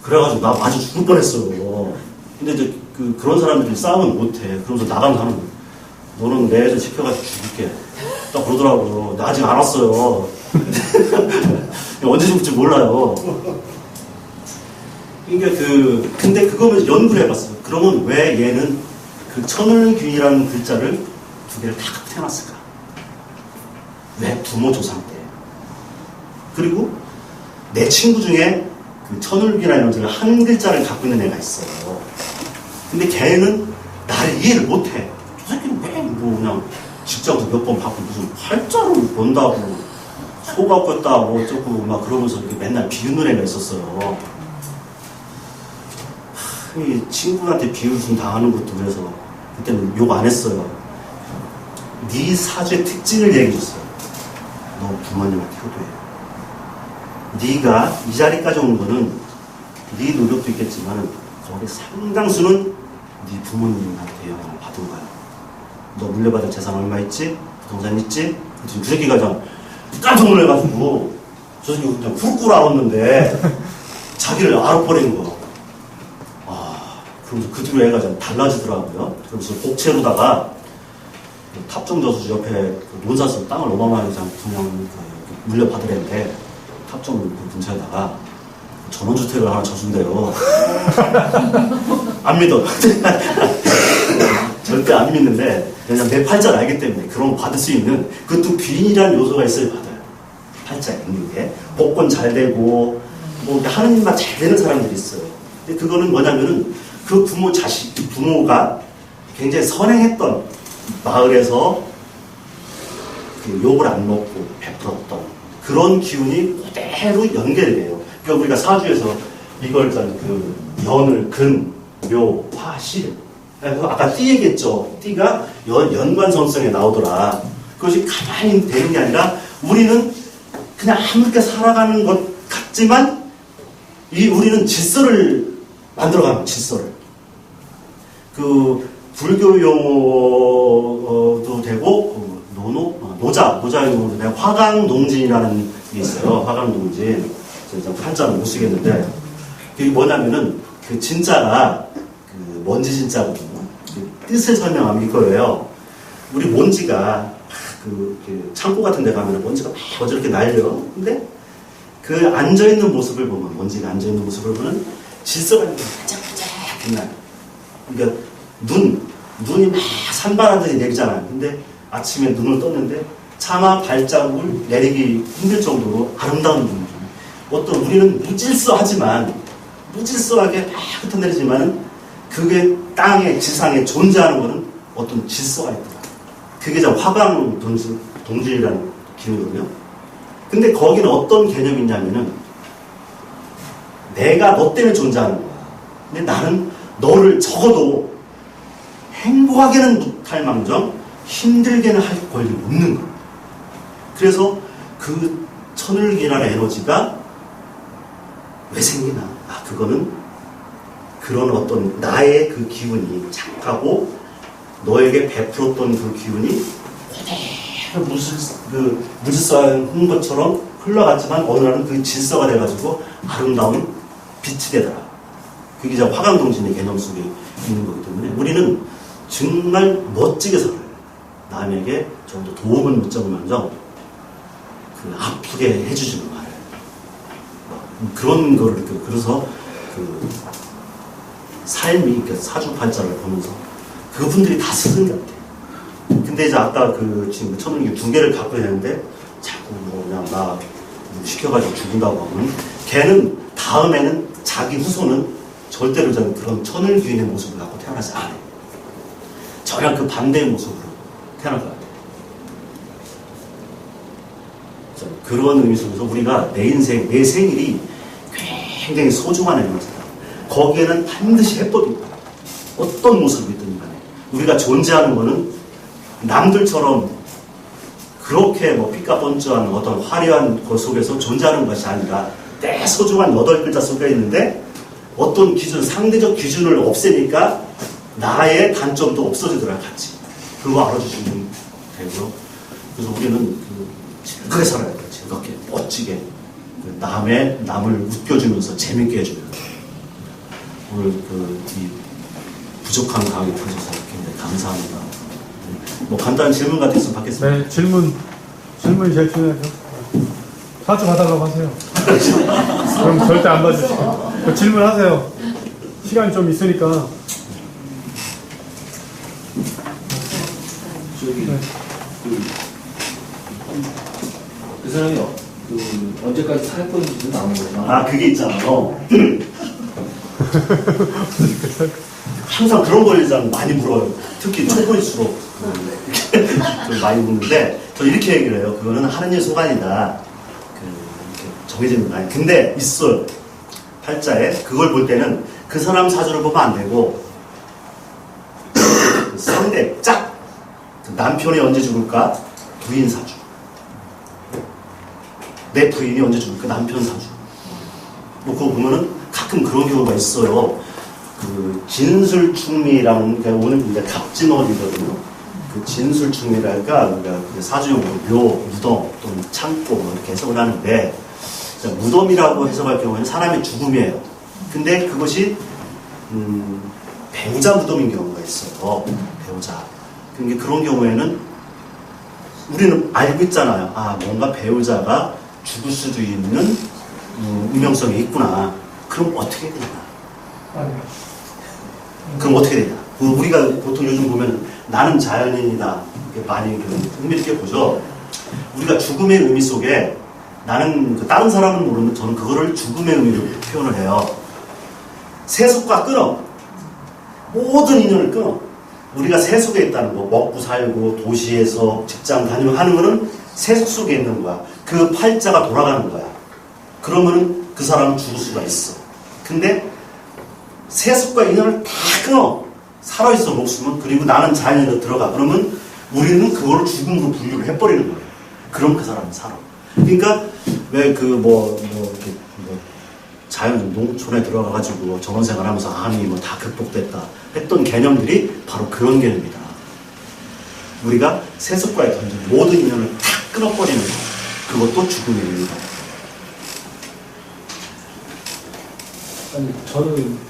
그래가지고 나 마주 죽을 뻔했어요. 근데 이제 그런 사람들이 싸움은 못해. 그러면서 나가는 사람은 너는 내 애들 지켜가지고 죽일게. 딱 그러더라고요. 나 아직 안 왔어요. 언제 죽을지 몰라요. 그러니까 근데 그거는 연구를 해봤어요. 그러면 왜 얘는 그 천을균이라는 글자를 두 개를 다 태어났을까? 왜 부모 조상 때? 그리고 내 친구 중에 그 천을균이라는 글자를 한 글자를 갖고 있는 애가 있어요. 근데 걔는 나를 이해를 못해. 저 새끼는 왜 뭐 그냥 직장도 몇 번 받고 무슨 팔자를 본다고 소가 껐다고 어쩌고 막 그러면서 이렇게 맨날 비웃는 애가 있었어요. 이 친구한테 비웃음 당하는 것도 그래서 그때는 욕 안 했어요. 네 사주의 특징을 얘기해 줬어요. 너 부모님한테 효도해. 네가 이 자리까지 온 거는 네 노력도 있겠지만 거기 상당수는 네 부모님한테 영향을 받은 거야. 너 물려받을 재산 얼마 있지? 부동산 있지? 그 새끼가 좀 깜짝 놀래가지고 저 새끼 그냥 후루꾸루 알았는데 자기를 알아버린 거. 그럼 그 뒤로 애가 좀 달라지더라고요. 그래서 복채로다가 탑정저수 옆에 논사서 땅을 어마어마하게 분양 물려받으랬는데 탑정 그 근처에다가 전원주택을 하나 져준대요. 안 믿어. 절대 안 믿는데 그냥 내 팔자를 알기 때문에 그런 거 받을 수 있는 그것도 귀인이라는 요소가 있어야 받아요. 팔자에 있는 게 복권 잘 되고 뭐 하는 일만 잘 되는 사람들이 있어요. 근데 그거는 뭐냐면은 그 부모가 굉장히 선행했던 마을에서 그 욕을 안 먹고 베풀었던 그런 기운이 그대로 연결이 돼요. 그러니까 우리가 사주에서 이걸 일단 그 연을 근, 묘, 화, 실. 아까 띠 얘기했죠. 띠가 연관성성에 나오더라. 그것이 가만히 되는 게 아니라 우리는 그냥 함께 살아가는 것 같지만 우리는 질서를 만들어가는 질서를. 그 불교 용어도 되고 노자 용어도 되고 화강농진이라는 게 있어요. 화강농진. 제가 한자는 못 쓰겠는데 그게 뭐냐면은 그 진짜가 그 먼지 진짜거든요. 그 뜻을 설명하면 이거예요. 우리 먼지가 그 창고 같은 데 가면 먼지가 막 어저렇게 날려. 근데 그 앉아있는 모습을 보면 먼지가 앉아있는 모습을 보면 질서가 반짝반짝 빛나요. 그러니까 눈이 막 산발하듯이 내리잖아요. 근데 아침에 눈을 떴는데 차마 발자국을 내리기 힘들 정도로 아름다운 눈. 어떤 우리는 무질서하게 막 흩어내리지만 그게 땅에 지상에 존재하는 것은 어떤 질서가 있더라. 그게 이제 화강 동질이라는 기능이거든요. 근데 거기는 어떤 개념이 있냐면은 내가 너 때문에 존재하는 거야. 근데 나는 너를 적어도 행복하게는 못할 망정 힘들게는 할 권리가 없는 거야. 그래서 그 천을기라는 에너지가 왜 생기나? 그거는 그런 어떤 나의 그 기운이 착하고 너에게 베풀었던 그 기운이 그대로 무질서한 것처럼 흘러갔지만 어느 날은 그 질서가 돼가지고 아름다운 빛이 되더라. 그게 이제 화강동진의 개념 속에 있는 거기 때문에 우리는 정말 멋지게 살아요. 남에게 정도 도움을 못 잡으면서 그 아프게 해주지는 말아요. 그런 거를 느껴요. 그래서 그 삶이, 그러니까 사주팔자를 보면서 그분들이 다 쓰는 것 같아요. 근데 이제 아까 그 지금 천운기 2개를 갖고 있는데 자꾸 뭐 그냥 나 시켜가지고 죽인다고 하면 걔는 다음에는 자기 후손은 절대로 저는 그런 천을귀인의 모습을 갖고 태어나지 않아요. 전혀 그 반대의 모습으로 태어날 것 같아요. 그런 의미 속에서 우리가 내 인생, 내 생일이 굉장히 소중한 의미입니다. 거기에는 반드시 해법이 있다. 어떤 모습이든 간에 우리가 존재하는 것은 남들처럼 그렇게 뭐 삐까뻔쩍한 어떤 화려한 것 속에서 존재하는 것이 아니라 내 소중한 8글자 속에 있는데 어떤 기준, 상대적 기준을 없애니까 나의 단점도 없어지더라 같이. 그거 알아주시면 되고요. 그래서 우리는 즐겁게 살아야 돼요. 즐겁게, 멋지게. 남을 웃겨주면서 재밌게 해주면. 오늘 이 부족한 강의 들어주셔서 굉장히 감사합니다. 뭐 간단한 질문 같은 거 있으면 받겠습니다. 네, 질문이 제일 중요하죠. 사주 봐달라고 하세요. 그럼 절대 안 봐주시고. 질문하세요. 시간이 좀 있으니까. 저기, 그 사람이 언제까지 살 건지도 나온 거구나. 아, 그게 있잖아요. 항상 그런 거에 대해서 많이 물어요. 특히 초보일수록 좀 많이 묻는데, 저 이렇게 얘기를 해요. 그거는 하느님의 소관이다. 이렇게 정해진 건 아니에요. 근데 있어요. 팔자에. 그걸 볼 때는 그 사람 사주를 보면 안 되고, 상대, 짝! 남편이 언제 죽을까? 부인 사주. 내 부인이 언제 죽을까? 남편 사주. 뭐 그거 보면은 가끔 그런 경우가 있어요. 그 진술충미라는, 그러니까 오늘 이제 갑진월이거든요. 그 진술충미랄까, 그러니까 사주용어로 묘, 무덤, 또는 창고, 뭐 이렇게 해석을 하는데, 무덤이라고 해석할 경우에는 사람의 죽음이에요. 근데 그것이, 배우자 무덤인 경우가 있어요. 배우자. 그러니까 그런 경우에는 우리는 알고 있잖아요. 아, 뭔가 배우자가 죽을 수도 있는 운명성이 있구나. 그럼 어떻게 되냐? 그럼 어떻게 되냐? 우리가 보통 요즘 보면 나는 자연인이다. 이렇게 많이 흥미있게 보죠. 우리가 죽음의 의미 속에 나는 다른 사람은 모르면 저는 그거를 죽음의 의미로 표현을 해요. 세속과 끊어. 모든 인연을 끊어. 우리가 세속에 있다는 거, 먹고 살고 도시에서 직장 다니고 하는 거는 세속 속에 있는 거야. 그 팔자가 돌아가는 거야. 그러면은 그 사람은 죽을 수가 있어. 근데 세속과 인연을 다 끊어. 살아있어 목숨은. 그리고 나는 자연인으로 들어가. 그러면 우리는 그거를 죽음으로 분류를 해버리는 거예요. 그럼 그 사람은 살아. 그러니까 왜 자연 농촌에 들어가가지고 정원생활 하면서 암이 뭐 다 극복됐다 했던 개념들이 바로 그런 개념이다. 우리가 세속과의 던진 모든 인연을 다 끊어버리는 거. 그것도 죽음의 의미다. 아니,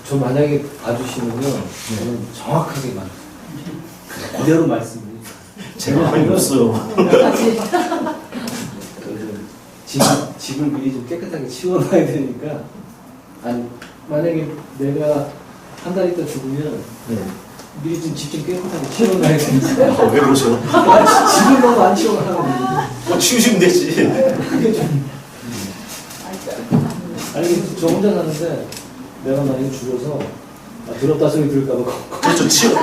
저 만약에 봐주시면요, 저는 정확하게만 그대로 말씀드립니다. 제가 할 게 없어요. 집을 미리 좀 깨끗하게 치워놔야 되니까. 아니, 만약에 내가 한 달 있다 죽으면 미리 좀 집 좀 깨끗하게 치워놔야 되니까. 왜 그러셔? 집을 너무 안 치워놔가지고. 치우시면 되지. 그게 좀. 아니, 저 혼자 사는데 내가 만약에 죽어서 더럽다 소리 들을까봐. 그렇죠.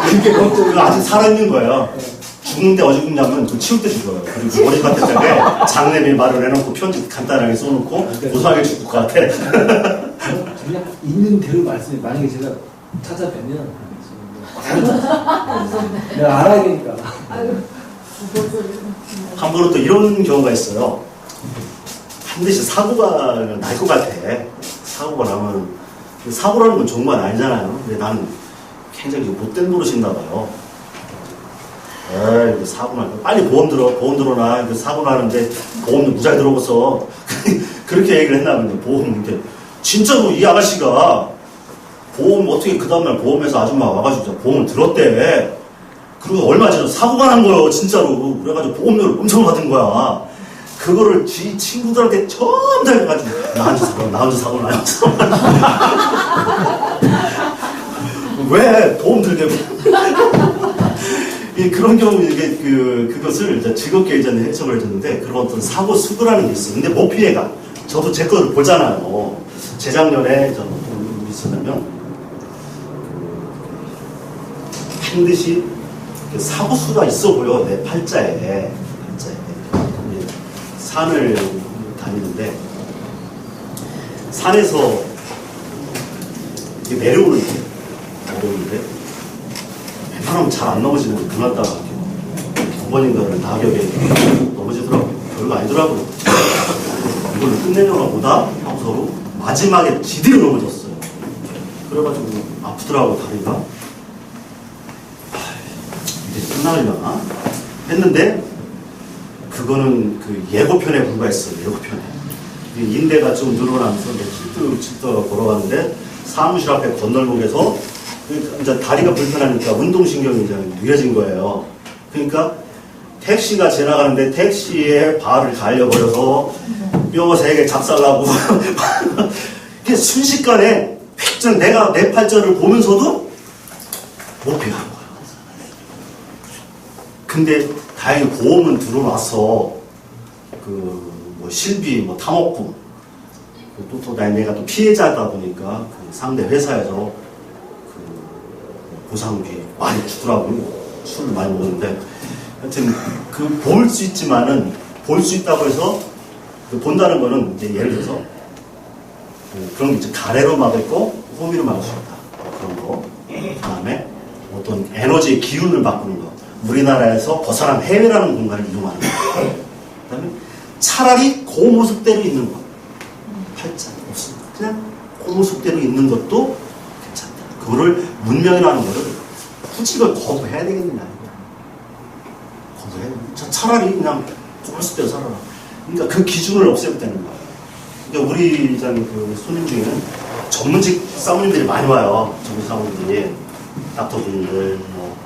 그게 아직 살아있는 거예요. 죽는데 어디 죽냐면 그 치울 때 죽어요. 그리고 머리 같을 때 장례비 말을 해놓고 편지 간단하게 써놓고 고소하게 죽을 것 같아. 그냥 있는 대로 말씀해. 만약에 제가 찾아뵈면 내가 알아야 되니까. 한 번은 또 이런 경우가 있어요. 반드시 사고가 날 것 같아. 사고가 나면 사고라는 건 좋은 건 아니잖아요. 근데 나는 굉장히 못된 노릇인가 봐요. 에이, 사고 날 거. 빨리 보험 들어놔. 사고 나는데 보험도 무지하게 들어오겠어. 그렇게 얘기를 했나 보네. 보험, 이렇게. 진짜로 이 아가씨가 보험, 어떻게 그 다음날 보험회사 아줌마 와가지고 보험을 들었대. 그리고 얼마 전에 사고가 난 거예요, 진짜로. 그래가지고 보험료를 엄청 받은 거야. 그거를 지 친구들한테 전부 다 해가지고, 나 혼자 사고 나였어. 왜 보험 들게. 그런 경우, 그것을 이제 즐겁게 예전에 해석을 해줬는데, 그런 어떤 사고 수그라는 게 있어요. 근데 못 피해가. 저도 제 거를 보잖아요. 재작년에 저는 어떤 일이 있었냐면, 반드시 사고수가 있어 보여, 내 팔자에. 산을 다니는데, 산에서 내려오는데, 웬만하면 잘 안 넘어지는 그날따라 두 번인가를 낙엽에 넘어지더라고요. 별거 아니더라고요. 이걸 끝내려나 보다 하고 서로 마지막에 지대로 넘어졌어요. 그래가지고 아프더라고 다리가. 이제 끝나려나 했는데 그거는 그 예고편에 불과했어요. 예고편에. 인대가 좀 늘어나면서 찔떡찔떡 걸어가는데 사무실 앞에 건널목에서 이제 다리가 불편하니까 운동신경이 이제 느려진 거예요. 그러니까 택시가 지나가는데 택시에 발을 갈려버려서 뼈 3개 작살나고 이게 순식간에 획전 내가 내 팔자를 보면서도 못 피한 거예요. 근데 다행히 보험은 들어와서 뭐 실비, 뭐 탐욕금 또 내가 또 피해자다 보니까 그 상대 회사에서 보상비 많이 주더라고요. 술을 많이 먹었는데 하여튼 볼 수 있지만은 볼 수 있다고 해서 본다는 거는 이제 예를 들어서 그런 게 이제 가래로 막을고 호미로 막을 수 있다. 그런 거. 그 다음에 어떤 에너지의 기운을 바꾸는 거. 우리나라에서 벗어난 해외라는 공간을 이용하는 거. 그 다음에 차라리 그 모습대로 있는 거. 팔자 없습니다. 그냥 그 모습대로 있는 것도 괜찮다. 그거를 문명이라는 거를 굳이 그걸 거부해야 되겠느냐. 거부해야 되겠느냐. 차라리 그냥 그 모습대로 살아라. 그러니까 그 기준을 없애면 되는 거예요. 그러니까 우리 그 손님 중에는 전문직 사모님들이 많이 와요. 전문 사모님들이. 닥터분들, 뭐,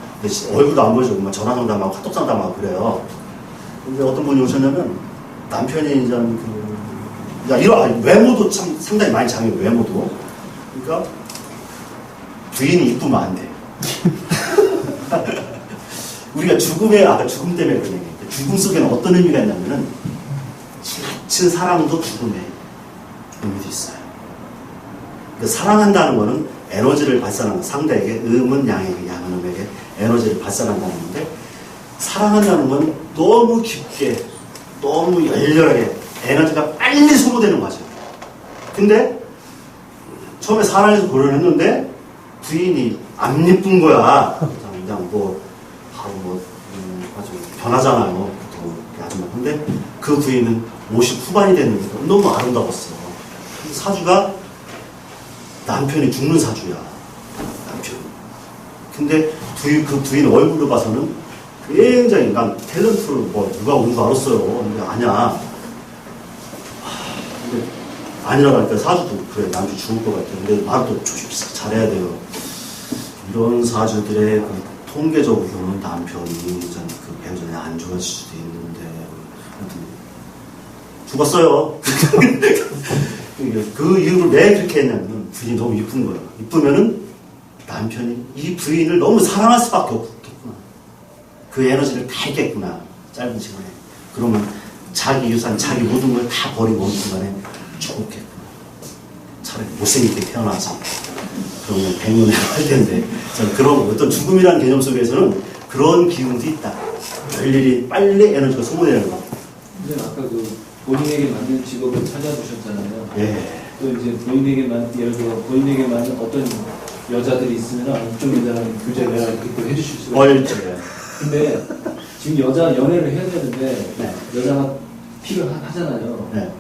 얼굴도 안 보여주고, 전화 상담하고, 카톡 상담하고 그래요. 근데 어떤 분이 오셨냐면, 남편이 이런, 외모도 참 상당히 많이 장애요, 외모도. 그러니까, 부인이 이쁘면 안 돼. 우리가 아까 죽음 때문에 그런 얘기했는데, 죽음 속에는 어떤 의미가 있냐면은, 지나친 사랑도 죽음의 의미도 있어요. 그러니까 사랑한다는 거는 에너지를 발산하는 상대에게, 음은 양에게, 양은 음에게 에너지를 발산한다는 건데, 사랑한다는 건 너무 깊게, 너무 열렬하게 에너지가 빨리 소모되는 거죠. 근데 처음에 사랑해서 고려를 했는데 부인이 안 예쁜 거야. 그냥 아주 변하잖아요. 보통 아줌마. 근데 그 부인은 50 후반이 됐는데 너무 아름다웠어. 사주가 남편이 죽는 사주야. 남편. 근데 그 부인 얼굴로 봐서는 굉장히 난 탤런트를 누가 온 줄 알았어요. 근데 아니야. 근데 아니라고 하니까 사주도 그래 남편 죽을 것 같아. 근데 말도 조심히 잘해야 돼요. 이런 사주들의 그 통계적으로는 남편이 그 배우자에 안 좋아질 수도 있는데 죽었어요. 그 이유를 왜 그렇게 했냐면 부인이 너무 이쁜 거야. 이쁘면은 남편이 이 부인을 너무 사랑할 수밖에 없겠구나. 그 에너지를 다 했겠구나. 짧은 시간에. 그러면 자기 유산, 자기 모든 걸 다 버리고 어느 순간에 죽었겠구나. 차라리 못생기게 태어나서 그러면 100년을 할 텐데. 저는 그런 어떤 죽음이라는 개념 속에서는 그런 기운도 있다. 일일이 빨리 에너지가 소모되는 거. 근데 아까 본인에게 맞는 직업을 찾아보셨잖아요. 예. 또 이제 예를 들어 본인에게 맞는 어떤 여자들이 있으면 이쪽 여자랑 교제를 이렇게 또 해주실 수가 있어요. 근데 지금 여자 연애를 해야 되는데 네. 여자가 필요하잖아요. 네.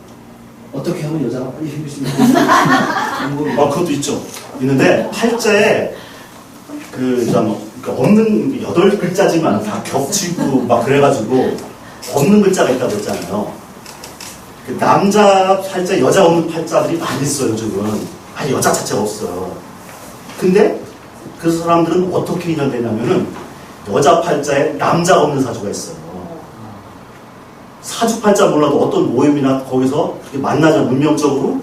어떻게 하면 여자가 빨리 생길 수 있는지 그것도 있죠. 있는데 팔자에 없는 8글자지만 다 겹치고 막 그래가지고 없는 글자가 있다고 했잖아요. 그 남자 팔자, 여자 없는 팔자들이 많이 있어요, 요즘은. 아니, 여자 자체가 없어요. 근데 그 사람들은 어떻게 인연되냐면은 여자 팔자에 남자 없는 사주가 있어요. 사주 팔자 몰라도 어떤 모임이나 거기서 만나자 운명적으로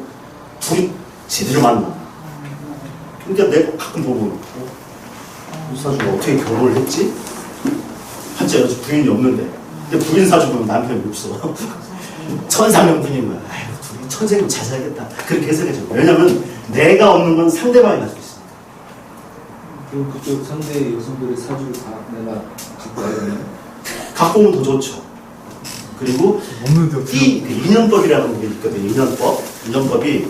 둘이 제대로 만나. 그러니까 내가 가끔 보고 이 사주가 어떻게 결혼을 했지? 팔자 여자 부인이 없는데. 근데 부인 사주 보면 남편이 없어. 천상명분인 거야. 아유, 둘이 천생을 잘 살겠다. 그렇게 해석해줘. 왜냐면 내가 없는 건 상대방이 가지고 있어. 그럼 그쪽 상대 여성들의 사주를 다 내가 갖고 와야 되나요? 갖고 오면 더 좋죠. 그리고 없는데 어떻게 인연법이라는 게 있거든요. 인연법이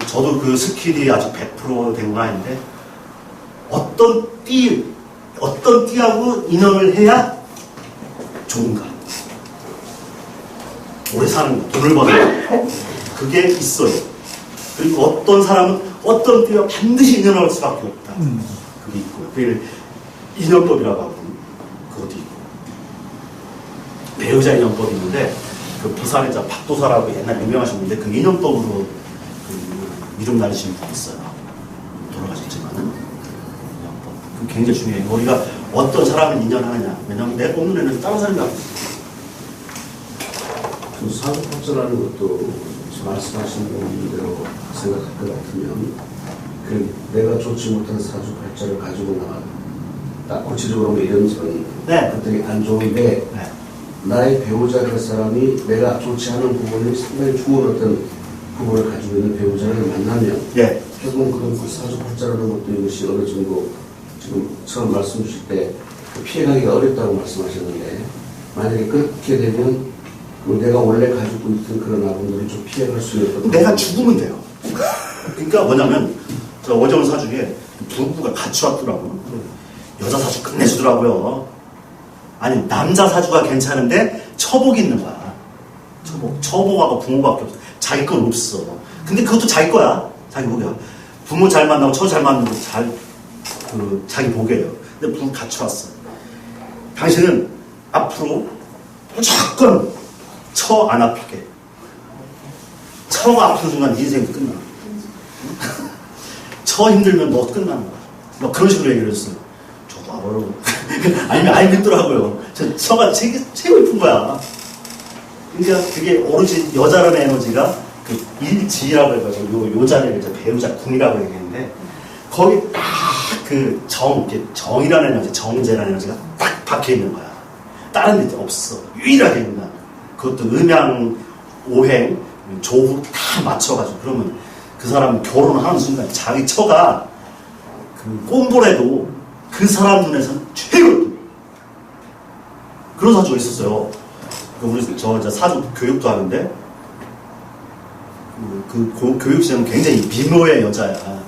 저도 그 스킬이 아직 100% 된 건 아닌데 어떤 띠하고 인연을 해야 좋은가? 오래 사는 거, 돈을 버는 거. 그게 있어요. 그리고 어떤 사람은 어떤 띠와 반드시 인연할 수밖에 없다. 그게 있고요. 그게 인연법이라고 하고 그것도 있고. 배우자 인연법이 있는데 그 부산에 박도사라고 옛날 유명하신 분인데 그 인연법으로 그 이름 날리신 분이 있어요. 돌아가셨지만은 인연법. 그 굉장히 중요해요. 우리가 어떤 사람을 인연하느냐. 왜냐하면 내 뽑는 애는 다른 사람이 갖고 있어요. 그 사주팔자라는 것도 말씀하신 분대로 생각할 것 같으면 그 내가 좋지 못한 사주팔자를 가지고 딱 구체적으로 뭐 이런 건 네. 그때 안 좋은데 네. 나의 배우자 그 사람이 내가 좋지 않은 부분이 상당히 좋은 어떤 부분을 가지고 있는 배우자를 만나면 예. 결국은 그런 그 사주팔자라는 것도 이것이 어느 정도 지금 처음 말씀 주실 때 피해가기가 어렵다고 말씀하셨는데 만약에 그렇게 되면 내가 원래 가지고 있던 그런 아픔들을 좀 피해갈 수 있는 내가 죽으면 돼요. 그러니까 뭐냐면 저 어제온 사주에 부부가 같이 왔더라고요. 여자 사주 끝내주더라고요. 아니 남자 사주가 괜찮은데 처복이 있는 거야. 처복하고 부모밖에 없어. 자기 건 없어. 근데 그것도 자기 거야. 자기 복이야. 부모 잘 만나고 처 잘 만나고 자기 복이에요. 근데 부부 같이 왔어. 당신은 앞으로 무조건 처 안 아프게. 처가 아픈 순간 인생이 끝나. 처 힘들면 너 끝나는 거야. 막 그런 식으로 얘기를 했어요. 저도 알아요. 아니면 안 믿더라고요. 저 처가 최고 이쁜 거야. 그러니까 그게 오로지 여자라는 에너지가 그 일지라고 해가지고 요 자리를 이제 배우자 궁이라고 얘기했는데 거기 딱 그 정이라는 에너지, 정제라는 에너지가 딱 박혀 있는 거야. 다른 데 없어. 유일하게 있는. 그것도 음양, 오행, 조후 다 맞춰가지고 그러면 그 사람 결혼하는 순간 자기 처가 그 꼼보래도 그 사람 눈에서는 최고 그런 사주가 있었어요. 우리 저 사주 교육도 하는데 그 교육생은 굉장히 미모의 여자야.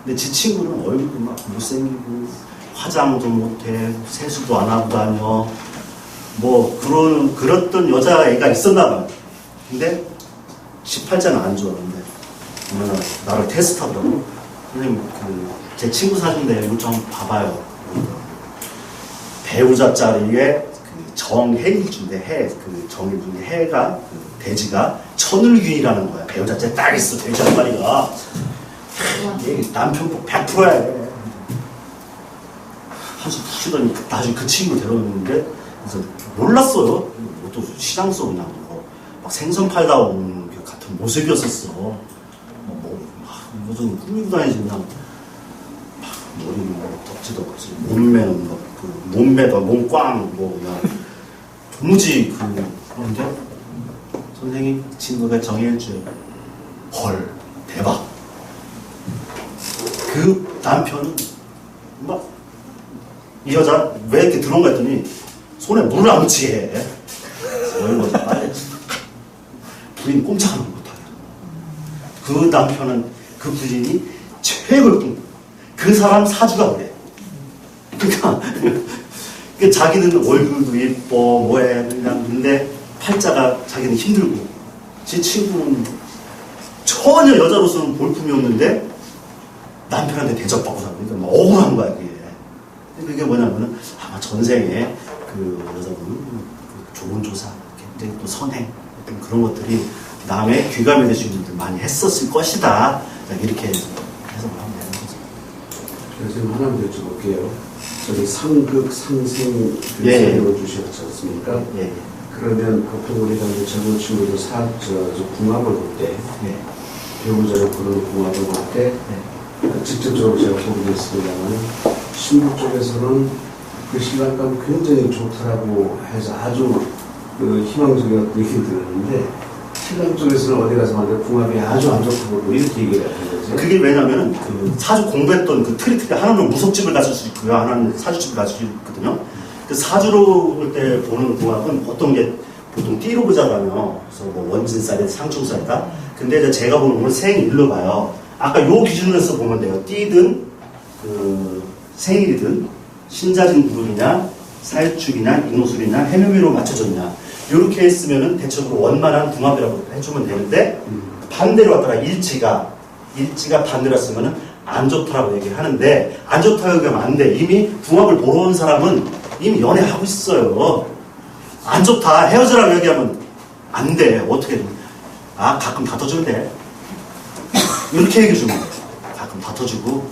근데 지 친구는 얼굴도 막 못생기고 화장도 못해 세수도 안 하고 다녀. 뭐 그랬던 여자애가 있었나 봐. 근데 18자는 안 좋았는데 나를 테스트하더라고. 선생님 제 친구 사진인데 이거 좀 봐봐요. 배우자 자리에 그 정해일 중인데 그 정해일 중에 해가 그 돼지가 천을균이라는 거야. 배우자 자리에 딱 있어. 돼지 한 마리가. 얘 남편 복 100%야. 한숨 푹 쉬더니 나중에 그 친구 데려오는데 그래서 몰랐어요. 또 시장서 그냥 막 생선 팔다 온 같은 모습이었었어. 무슨 꾸미고 다니지 그냥 머리는 덥지도 없지. 몸매는 몸매도 몸꽝 그냥 도무지 그런데 선생님 친구가 정해줄 헐 대박. 그 남편은 막 이 여자 왜 이렇게 들어온 거 했더니 손에 물을 안 묻히게 해. 얼마나 빨리. 부인 꼼짝을 못하게. 그 남편은 그 부인이 최고였던 그 사람 사주가 그래. 그러니까 자기는 얼굴도 예뻐 뭐해 그냥 근데 팔자가 자기는 힘들고 제 친구는 전혀 여자로서는 볼품이 없는데 남편한테 대접받고 사는 거니까 막 억울한 거야 그게. 그게 뭐냐면은 아마 전생에 그 여자분은 그 좋은 조사, 굉장히 또 선행 어떤 그런 것들이 남의 귀감이 되시는 분들 많이 했었을 것이다. 이렇게 해석을 하면 되는 거죠. 그래서 하나만 여쭤볼게요. 저기 상극, 상생 그 예. 설명을 주셨지 않습니까? 예. 그러면 보통 우리가 이제 젊은 친구들 궁합을 볼 때, 예. 배우자를 부르는 궁합을 볼 때, 예. 직접적으로 제가 보게 됐습니다만, 신부 쪽에서는 그 신랑감 굉장히 좋다라고 해서 아주 그 희망적인 어떤 얘기 들었는데, 신랑 쪽에서는 어디 가서 만든 궁합이 아주 안 좋다고 이렇게 얘기를 하는 거죠. 그게 왜냐면은 그 사주 공부했던 그 트리트가 하나는 무속집을 가질 수 있고요, 하나는 사주집을 가질 수 있거든요. 그 사주로 볼 때 보는 궁합은 어떤 게 보통 띠로 보자라며, 그래서 뭐 원진살이다, 상충살이다. 근데 이제 제가 보는 건 생일로 봐요. 아까 요 기준으로서 보면 돼요. 띠든 그 생일이든 신자진 구름이냐, 살축이냐, 인호술이냐, 해묘미로 맞춰졌냐. 이렇게 했으면은 대체적으로 원만한 궁합이라고 해주면 되는데 반대로 왔다가 일치가 반대로 왔으면은 안 좋다라고 얘기를 하는데 안 좋다고 얘기하면 안 돼. 이미 궁합을 보러 온 사람은 이미 연애하고 있어요. 안 좋다 헤어지라고 얘기하면 안 돼. 어떻게 가끔 다퉈주면 돼. 이렇게 얘기해 주면 돼. 가끔 다퉈주고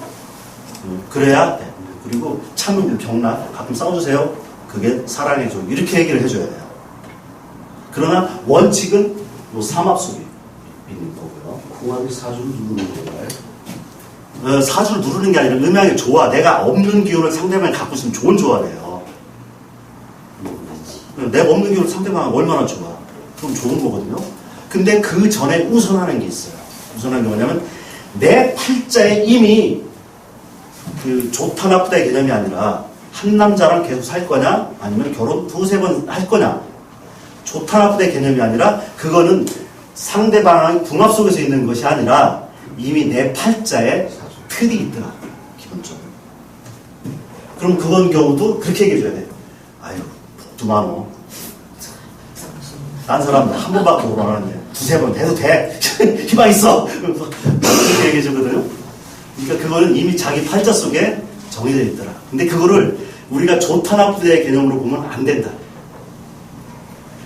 그래야 돼. 그리고 참으면 경나 가끔 싸워주세요. 그게 사랑해줘. 이렇게 얘기를 해줘야 돼요. 그러나 원칙은 뭐 삼합속이 있는 거고요. 궁합이 사주를 누르는 건가요? 사주를 누르는 게 아니라 음양이 좋아. 내가 없는 기운을 상대방이 갖고 있으면 좋은 조화래요. 내가 없는 기운을 상대방이 얼마나 좋아. 그럼 좋은 거거든요. 근데 그 전에 우선하는 게 있어요. 우선하는 게 뭐냐면 내 팔자에 이미 그 좋다 나쁘다의 개념이 아니라 한 남자랑 계속 살 거냐 아니면 결혼 두세 번 할 거냐. 좋다 나쁘다의 개념이 아니라 그거는 상대방의 궁합 속에서 있는 것이 아니라 이미 내 팔자에 틀이 있더라. 기본적으로. 그럼 그건 경우도 그렇게 얘기해줘야 돼. 아유 복도 많어. 딴 사람들 한 번밖에 못 하는데 두세 번 해도 돼. 희망 있어. 그렇게 얘기해주거든요. 그러니까 그거는 이미 자기 팔자 속에 정해져 있더라. 근데 그거를 우리가 좋다 나쁘다의 개념으로 보면 안 된다.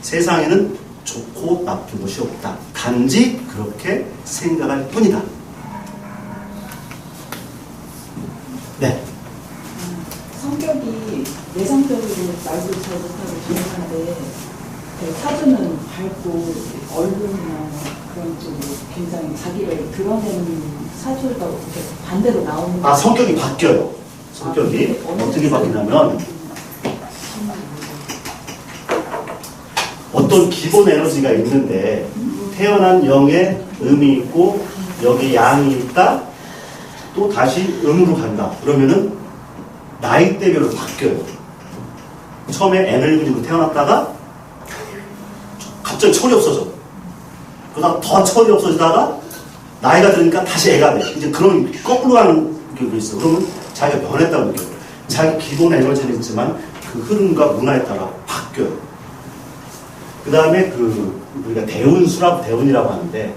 세상에는 좋고 나쁜 것이 없다. 단지 그렇게 생각할 뿐이다. 네. 성격이 내성적으로 말도 잘 못하고 조용한데 사주는 밝고 얼굴이나 그런 쪽으로 굉장히 자기를 드러내는 사주가 이렇게 반대로 나오는 성격이 바뀌어요. 성격이 어떻게 바뀌냐면 어떤 기본 에너지가 있는데 태어난 영에 음이 있고 여기 양이 있다. 또 다시 음으로 간다. 그러면은 나이대별로 바뀌어요. 처음에 N을 가지고 태어났다가 갑자기 철이 없어져. 그러다가 더 철이 없어지다가 나이가 들으니까 다시 애가 돼. 이제 그런 거꾸로 가는 게 있어. 그러면 자기가 변했다고 느껴요. 자기 기본 에너지는 있지만 그 흐름과 문화에 따라 바뀌어요. 그 다음에 우리가 대운이라고 하는데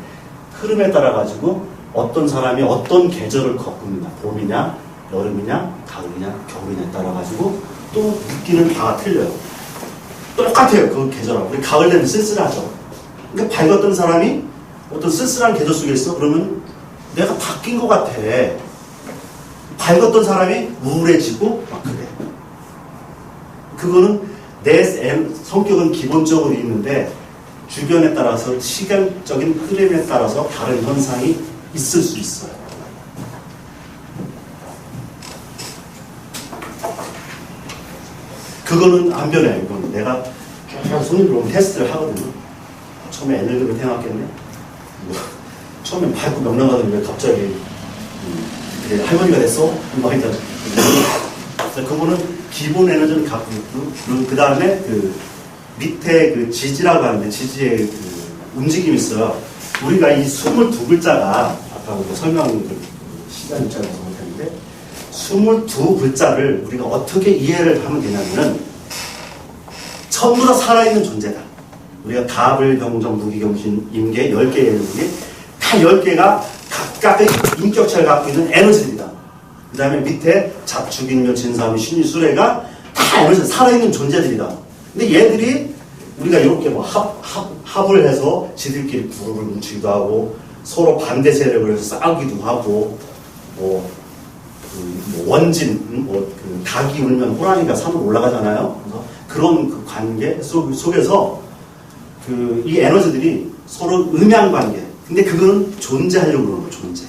흐름에 따라 가지고 어떤 사람이 어떤 계절을 겪느냐, 봄이냐, 여름이냐, 가을이냐, 겨울이냐에 따라 가지고 또 느끼는 바가 틀려요. 똑같아요, 그 계절하고. 우리 가을 되면 쓸쓸하죠. 그러니까 밝았던 사람이 어떤 쓸쓸한 계절 속에 있어. 그러면 내가 바뀐 것 같아. 밝았던 사람이 우울해지고 막 그래. 그거는 내 성격은 기본적으로 있는데 주변에 따라서 시간적인 흐름에 따라서 다른 현상이 있을 수 있어요. 그거는 안 변해요. 이거는 내가 손님들 오면 테스트를 하거든요. 처음에 에너지를 태어났겠네. 처음엔 밝고 명랑하더니 왜 갑자기 할머니가 됐어? 막 있잖아. 그거는 기본 에너지를 갖고 있고, 그 다음에 밑에 지지라고 하는데, 지지의 움직임이 있어요. 우리가 이 22글자가, 아까 우리가 설명 시간 입장에서 못했는데, 22글자를 우리가 어떻게 이해를 하면 되냐면은, 전부 다 살아있는 존재다. 우리가 갑을, 경정, 무기, 경신, 임계 10개의 중에 다 다 10개가 각각의 인격체를 갖고 있는 에너지입니다. 그 다음에 밑에 자축인묘, 진사미, 신유, 수레가 다 에너지, 살아있는 존재들이다. 근데 얘들이 우리가 이렇게 뭐 합을 해서 지들끼리 그룹을 뭉치기도 하고 서로 반대 세력을 해서 싸우기도 하고 뭐 원진, 그 닭이 울면 호랑이가 산으로 올라가잖아요. 그래서 그런 그 관계 속에서 이 에너지들이 서로 음양 관계. 근데 그건 존재하려고 그러는 거예요, 존재.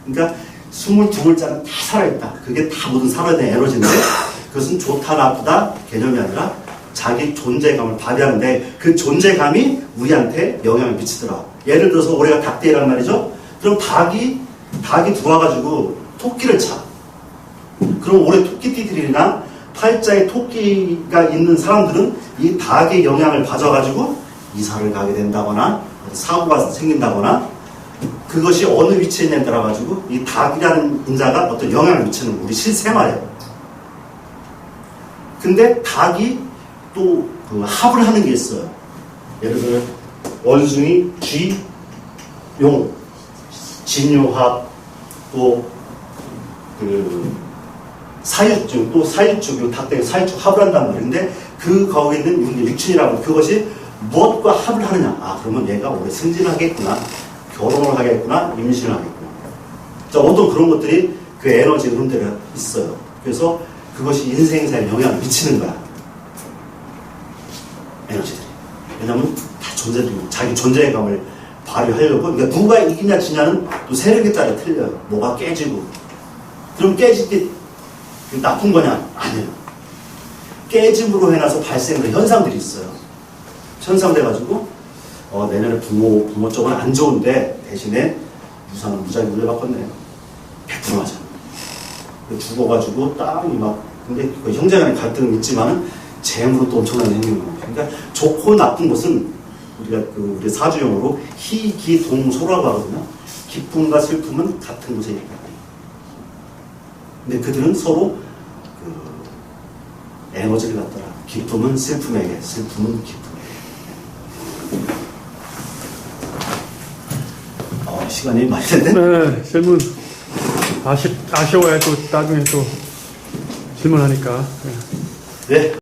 그러니까 22글자는 다 살아있다. 그게 다 모든 살아있는 에너지인데 그것은 좋다, 나쁘다 개념이 아니라 자기 존재감을 발휘하는데 그 존재감이 우리한테 영향을 미치더라. 예를 들어서 우리가 닭대란 말이죠. 그럼 닭이 들어와가지고 토끼를 차. 그럼 올해 토끼띠들이나 팔자에 토끼가 있는 사람들은 이 닭의 영향을 받아가지고 이사를 가게 된다거나 사고가 생긴다거나 그것이 어느 위치에 있냐에 따라가지고 이 닭이라는 인자가 어떤 영향을 미치는 우리 실생활에. 근데 닭이 또 그 합을 하는 게 있어요. 예를 들어 원숭이, 쥐, 용, 진유합, 또 그 사유축, 또 사유축, 닭대기 사유축 합을 한단 말인데 거기에 있는 육친이라고 그것이 무엇과 합을 하느냐. 아, 그러면 얘가 올해 승진을 하겠구나, 결혼을 하겠구나, 임신을 하겠구나. 자, 어떤 그런 것들이 그 에너지 흐름들이 있어요. 그래서 그것이 인생사에 영향을 미치는 거야. 에너지들이. 왜냐면 다 존재들이고 자기 존재감을 발휘하려고. 그러니까 누가 이기냐 지냐는 또 세력에 따라 틀려요. 뭐가 깨지고. 그럼 깨질 때 나쁜 거냐? 아니에요. 깨짐으로 해놔서 발생하는 현상들이 있어요. 현상돼가지고 내년에 부모 쪽은 안 좋은데 대신에 유산은 무작위 물려받겠네요. 100% 맞아. 죽어가지고 땅이 막 근데 그 형제간의 갈등은 있지만은 재물은 또 엄청난 행위인 거예요. 그러니까 좋고 나쁜 것은 우리가 우리 사주용어로 희기동소라고 하거든요. 기쁨과 슬픔은 같은 곳에 있다. 근데 그들은 서로 에너지를 갖더라. 기쁨은 슬픔에게, 슬픔은 기쁨에게. 시간이 많이 됐네. 네, 질문 아쉬워야 또 나중에 또 질문하니까. 네.